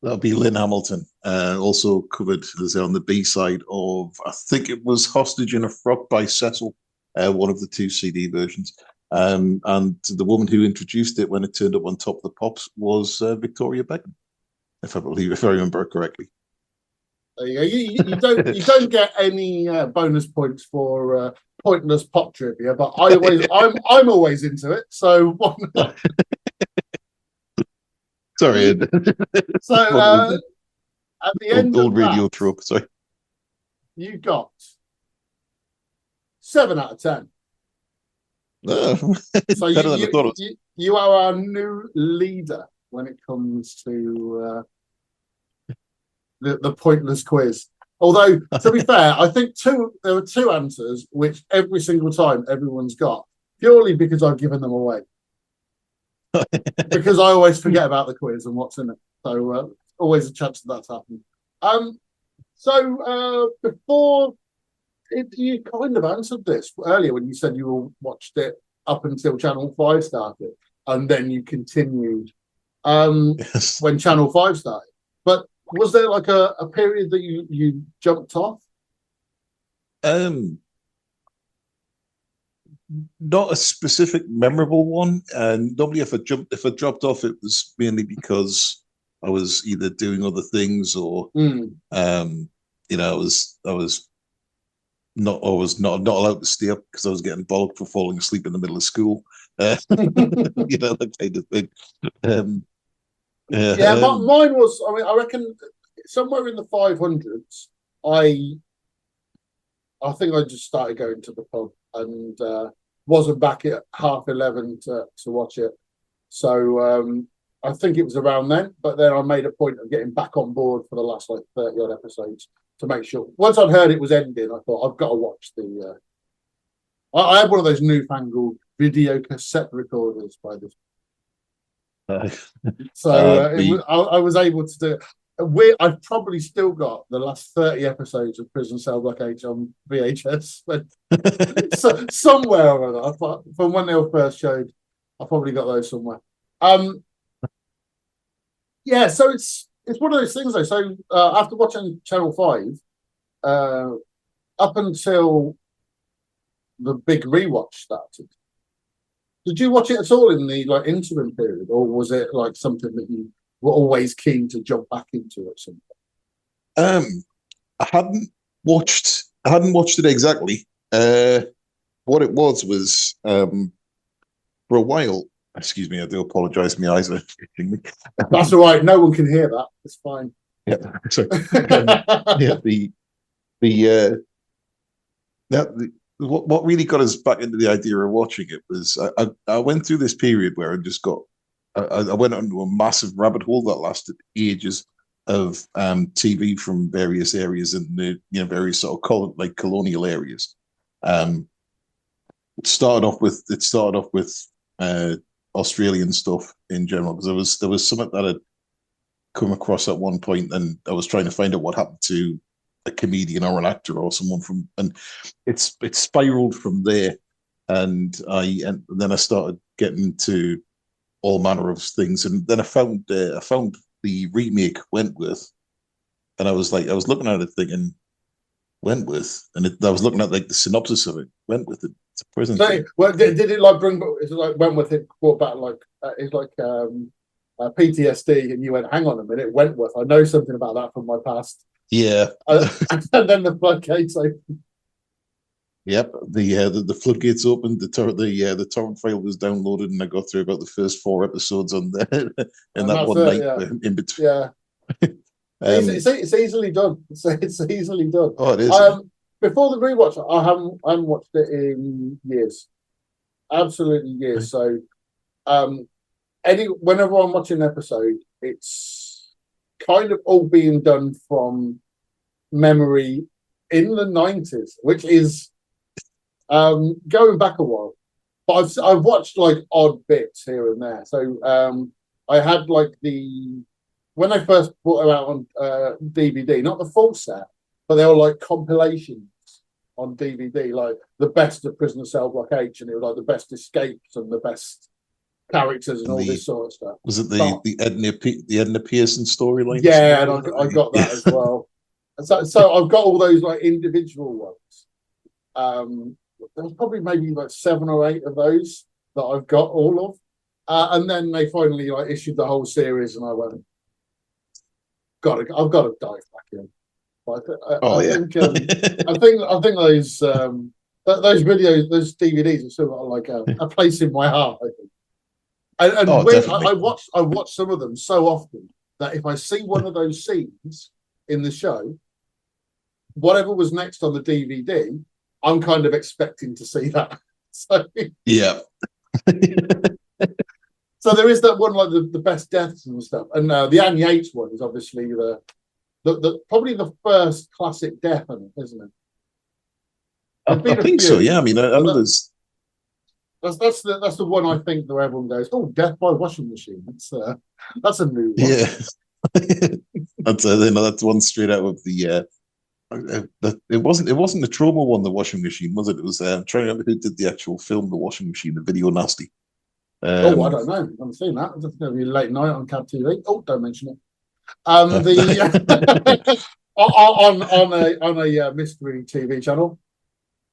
That'll be Lynn Hamilton. Also covered as on the B side of, I think it was Hostage in a Frock by Cecil, one of the 2 CD versions. And the woman who introduced it when it turned up on Top of the Pops was Victoria Beckham, if I remember correctly. There you go. You don't get any bonus points for pointless pop trivia, but I'm always into it. So why not? Sorry. So at the end old of radio that, trope. Sorry, you got 7 out of 10. So better than I thought it was. You are our new leader when it comes to the pointless quiz. Although, to be fair, I think there were 2 answers which every single time everyone's got, purely because I've given them away. Because I always forget about the quiz and what's in it. So always a chance that that's happened. Before you kind of answered this earlier when you said you watched it up until Channel 5 started, and then you continued when Channel 5 started. But was there like a period that you jumped off? Not a specific memorable one. Normally, if I dropped off, it was mainly because I was either doing other things or, I was not allowed to stay up because I was getting bollocked for falling asleep in the middle of school. That kind of thing. Mine was. I mean, I reckon somewhere in the 500s. I think I just started going to the pub and wasn't back at 11:30 to watch it. So I think it was around then. But then I made a point of getting back on board for the last 30 odd episodes to make sure. Once I'd heard it was ending, I thought I've got to watch the. I had one of those newfangled video cassette recorders by this. I was able to do it. I've probably still got the last 30 episodes of Prison Cell Block H on VHS, but somewhere or other. From when they were first showed, I probably got those somewhere. So it's one of those things though. So after watching Channel 5, up until the big rewatch started, did you watch it at all in the interim period, or was it something that you were always keen to jump back into at some point? I hadn't watched it exactly. What it was for a while. Excuse me, I do apologise. My eyes are itching me. That's all right. No one can hear that. It's fine. Yeah. So what really got us back into the idea of watching it was I went through this period where I went into a massive rabbit hole that lasted ages of TV from various areas in the various sort of colonial areas. It started off with Australian stuff in general, because there was something that I'd come across at one point, and I was trying to find out what happened to a comedian or an actor or someone and it spiraled from there, and then I started getting into all manner of things, and then I found the remake Wentworth, and I was looking at it thinking Wentworth, and I was looking at like the synopsis of it. Wentworth, it's a prison. So, well, did it like bring? Is it like Wentworth? It brought back like it's like PTSD, and you went, "Hang on a minute, Wentworth. I know something about that from my past." Yeah, and then the floodgates opened. Yep, the floodgates opened. The torrent file was downloaded, and I got through about the first 4 episodes on there in that one night in between. Yeah. It's easily done. It's easily done. Oh, it is. Before the rewatch, I haven't watched it in years, absolutely years. So, whenever I'm watching an episode, it's kind of all being done from memory in the 90s, which is going back a while. But I've watched like odd bits here and there. So I had like when they first brought it out on DVD, not the full set, but they were like compilations on DVD, like the best of Prisoner Cell Block H, and it was like the best escapes and the best characters and all this sort of stuff. Was it the Edna Pearson storyline? Yeah, and I got that as well. So I've got all those like individual ones. There was probably maybe like 7 or 8 of those that I've got all of, and then they finally like issued the whole series, and I went, I've got to dive back in. But I think those videos, those DVDs, have still got like a place in my heart. I think. And I watch some of them so often that if I see one of those scenes in the show, whatever was next on the DVD, I'm kind of expecting to see that. So yeah. So there is that one, like the best deaths and stuff, and the Anne Yates one is obviously the probably the first classic death, isn't it? I think so. Yeah, I mean, I know there's. That's the one I think that everyone goes, "Oh, death by washing machine." That's a new one. Yeah, that's one straight out of the. It wasn't the Trauma one, the washing machine, was it? It was I'm trying to remember who did the actual film, the washing machine, the Video Nasty. I don't know. I haven't seen that. It's going to be late night on Cab TV. Oh, don't mention it. On a mystery TV channel.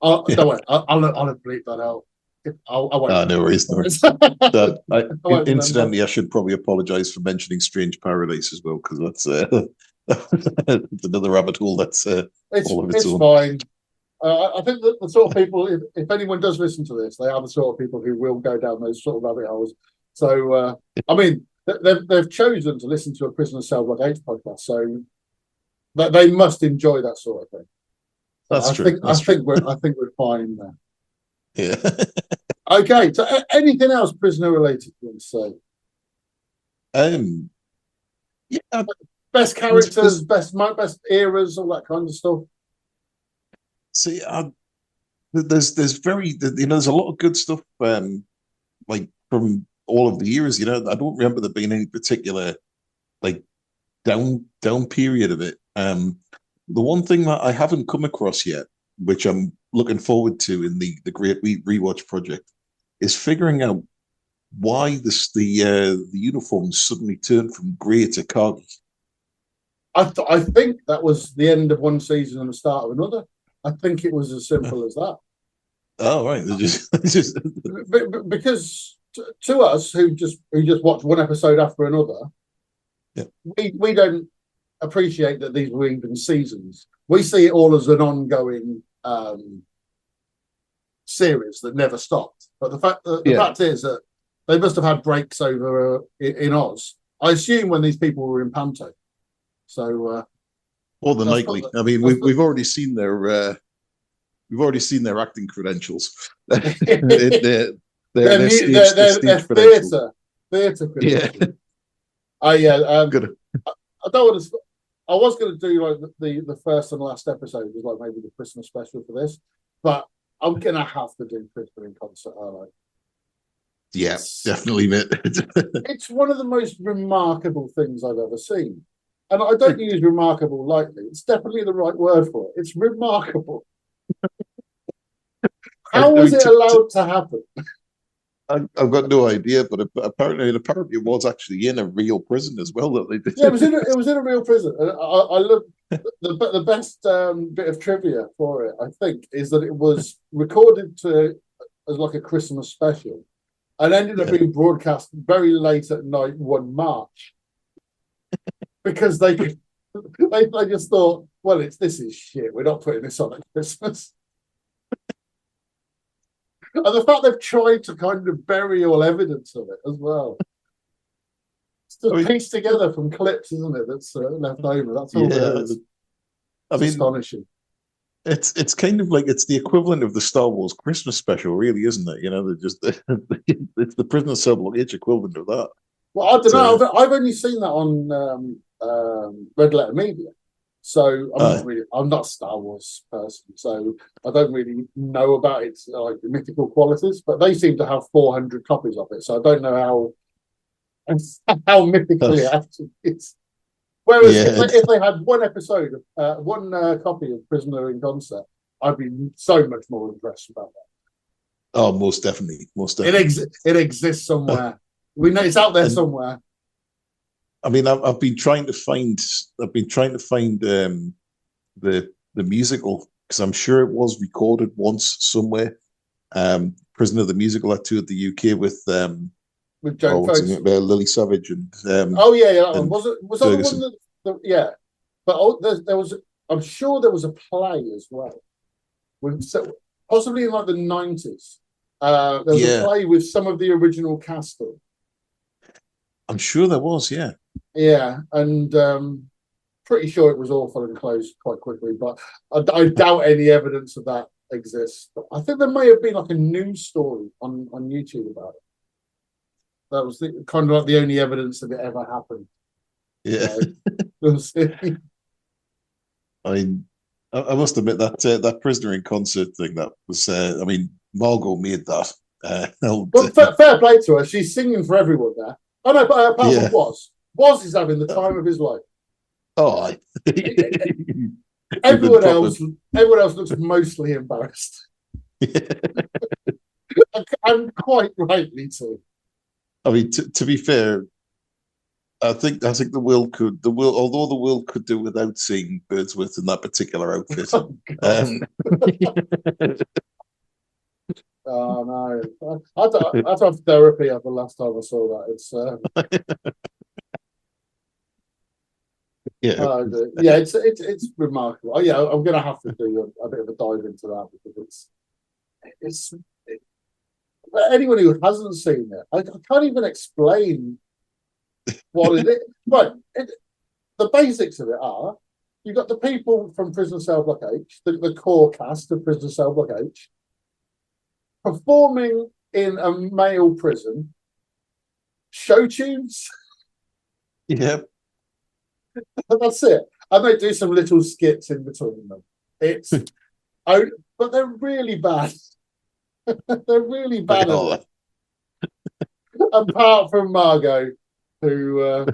Don't worry, I'll bleep that out. I won't. No worries. Incidentally, I should probably apologise for mentioning Strange Paradise as well, because that's another rabbit hole that's all of its own. Fine. I think that the sort of people, if anyone does listen to this, they are the sort of people who will go down those sort of rabbit holes. So, I mean, they've chosen to listen to a Prisoner Cell Block H podcast, so they must enjoy that sort of thing. That's true. I think we're fine there. Yeah. Okay. So, anything else prisoner related you want to say? Yeah. Best characters, best eras, all that kind of stuff. See, there's there's a lot of good stuff, like from all of the years. I don't remember there being any particular like down period of it. The one thing that I haven't come across yet, which I'm looking forward to in the Great Rewatch project, is figuring out why the uniforms suddenly turned from grey to khaki. I think that was the end of one season and the start of another. I think it was as simple as that. Oh, right. Just... Because to us who just watch one episode after another, we don't appreciate that these were even seasons. We see it all as an ongoing series that never stopped. But the fact is that they must have had breaks over in Oz. I assume when these people were in Panto. So More than That's likely. got I mean, that's we've already seen their acting credentials, their stage credentials. theatre Yeah, credentials. I good. I don't want to. I was going to do like the first and last episode was like maybe the Christmas special for this, but I'm gonna have to do Christmas in concert, aren't I? Yeah, definitely, mate. It's one of the most remarkable things I've ever seen. And I don't use remarkable lightly. It's definitely the right word for it. It's remarkable. How was it allowed to happen? I've got no idea, but apparently it was actually in a real prison as well that they did. Yeah, it was in a real prison. And I love the best bit of trivia for it, I think, is that it was recorded as like a Christmas special and ended up being broadcast very late at night one March. Because they just thought, well, this is shit. We're not putting this on at Christmas. And the fact they've tried to kind of bury all evidence of it as well. It's just pieced together from clips, isn't it? That's left over. That's all. It's astonishing. It's kind of like it's the equivalent of the Star Wars Christmas special, really, isn't it? You know, they're just it's the Prisoner Cell Block H equivalent of that. Well, I don't know. I've only seen that on Red Letter Media, so I'm not a Star Wars person, so I don't really know about its like mythical qualities. But they seem to have 400 copies of it, so I don't know how mythical it actually is. Whereas if they had one episode, one copy of Prisoner in Concert, I'd be so much more impressed about that. Oh, most definitely. It exists somewhere. We know it's out there somewhere. I mean, I've been trying to find the musical because I'm sure it was recorded once somewhere. Prisoner the musical I toured the UK with Joan Ferguson, Lily Savage and was that the one that but there was I'm sure there was a play as well, possibly in like the 90s. There was a play with some of the original cast on. I'm sure there was, yeah. Yeah, and pretty sure it was all fell and closed quite quickly, but I doubt any evidence of that exists. But I think there may have been like a news story on YouTube about it. That was kind of like the only evidence that it ever happened. Yeah. I mean, I must admit that Prisoner in Concert thing, that was, I mean, Margot made that. Fair play to her. She's singing for everyone there. Oh no, but apart from Woz is having the time of his life. Oh, everyone else looks mostly embarrassed, and quite rightly too. I mean, to be fair, I think the world although the world could do without seeing Birdsworth in that particular outfit. Oh no! I had to have therapy after the last time I saw that. It's it's remarkable. Oh, yeah, I'm going to have to do a bit of a dive into that because it's anyone who hasn't seen it, I can't even explain what it is. But the basics of it are: you've got the people from Prison Cell Block H, the core cast of Prison Cell Block H, performing in a male prison, show tunes. Yeah. That's it. And they do some little skits in between them. It's but they're really bad. They're really bad at it. Apart from Margot, who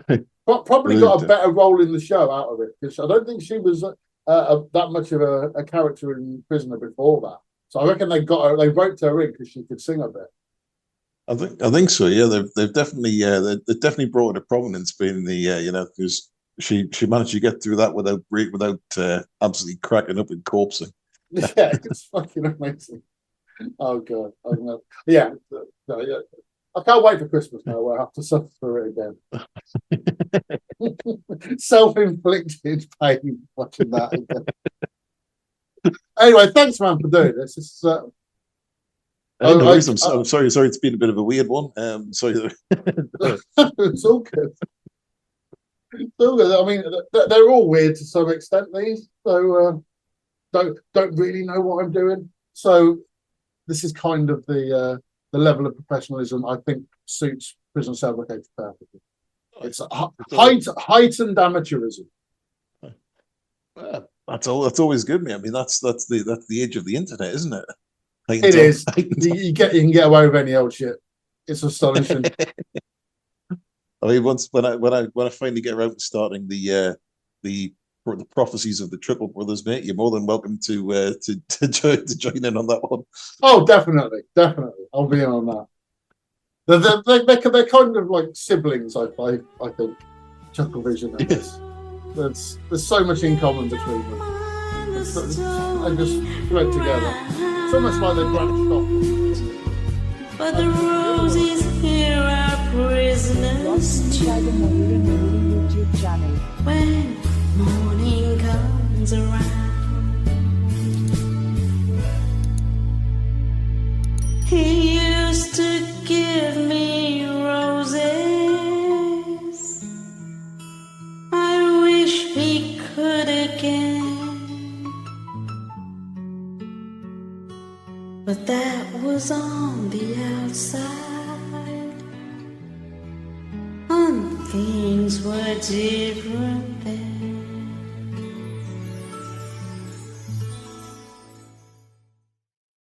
probably got a better role in the show out of it, because I don't think she was that much of a character in Prisoner before that. So I reckon they roped her in because she could sing a bit. I think so. Yeah, they've definitely brought her to prominence, being the because she managed to get through that without absolutely cracking up and corpsing. Yeah, it's fucking amazing. Oh god, yeah. I can't wait for Christmas now where I have to suffer through it again. Self-inflicted pain watching that again. Anyway, thanks, man, for doing this. It's, I'm sorry. It's been a bit of a weird one. Sorry. It's all good. I mean, they're all weird to some extent. These, so don't really know what I'm doing. So this is kind of the level of professionalism I think suits Prison Cell Locator perfectly. It's heightened amateurism. That's all. That's always good, man. I mean, that's the age of the internet, isn't it? It is. You can get away with any old shit. It's astonishing. I mean, when I finally get around to starting the prophecies of the Triple Brothers, mate, you're more than welcome to join in on that one. Oh, definitely. I'll be in on that. They're kind of like siblings, I think. Chucklevision and this. There's so much in common between them. They just thread together. It's almost like they branched off. But the roses here are prisoners too. When morning comes around, he used to give me roses. I wish he could again, but that was on the outside, and things were different then.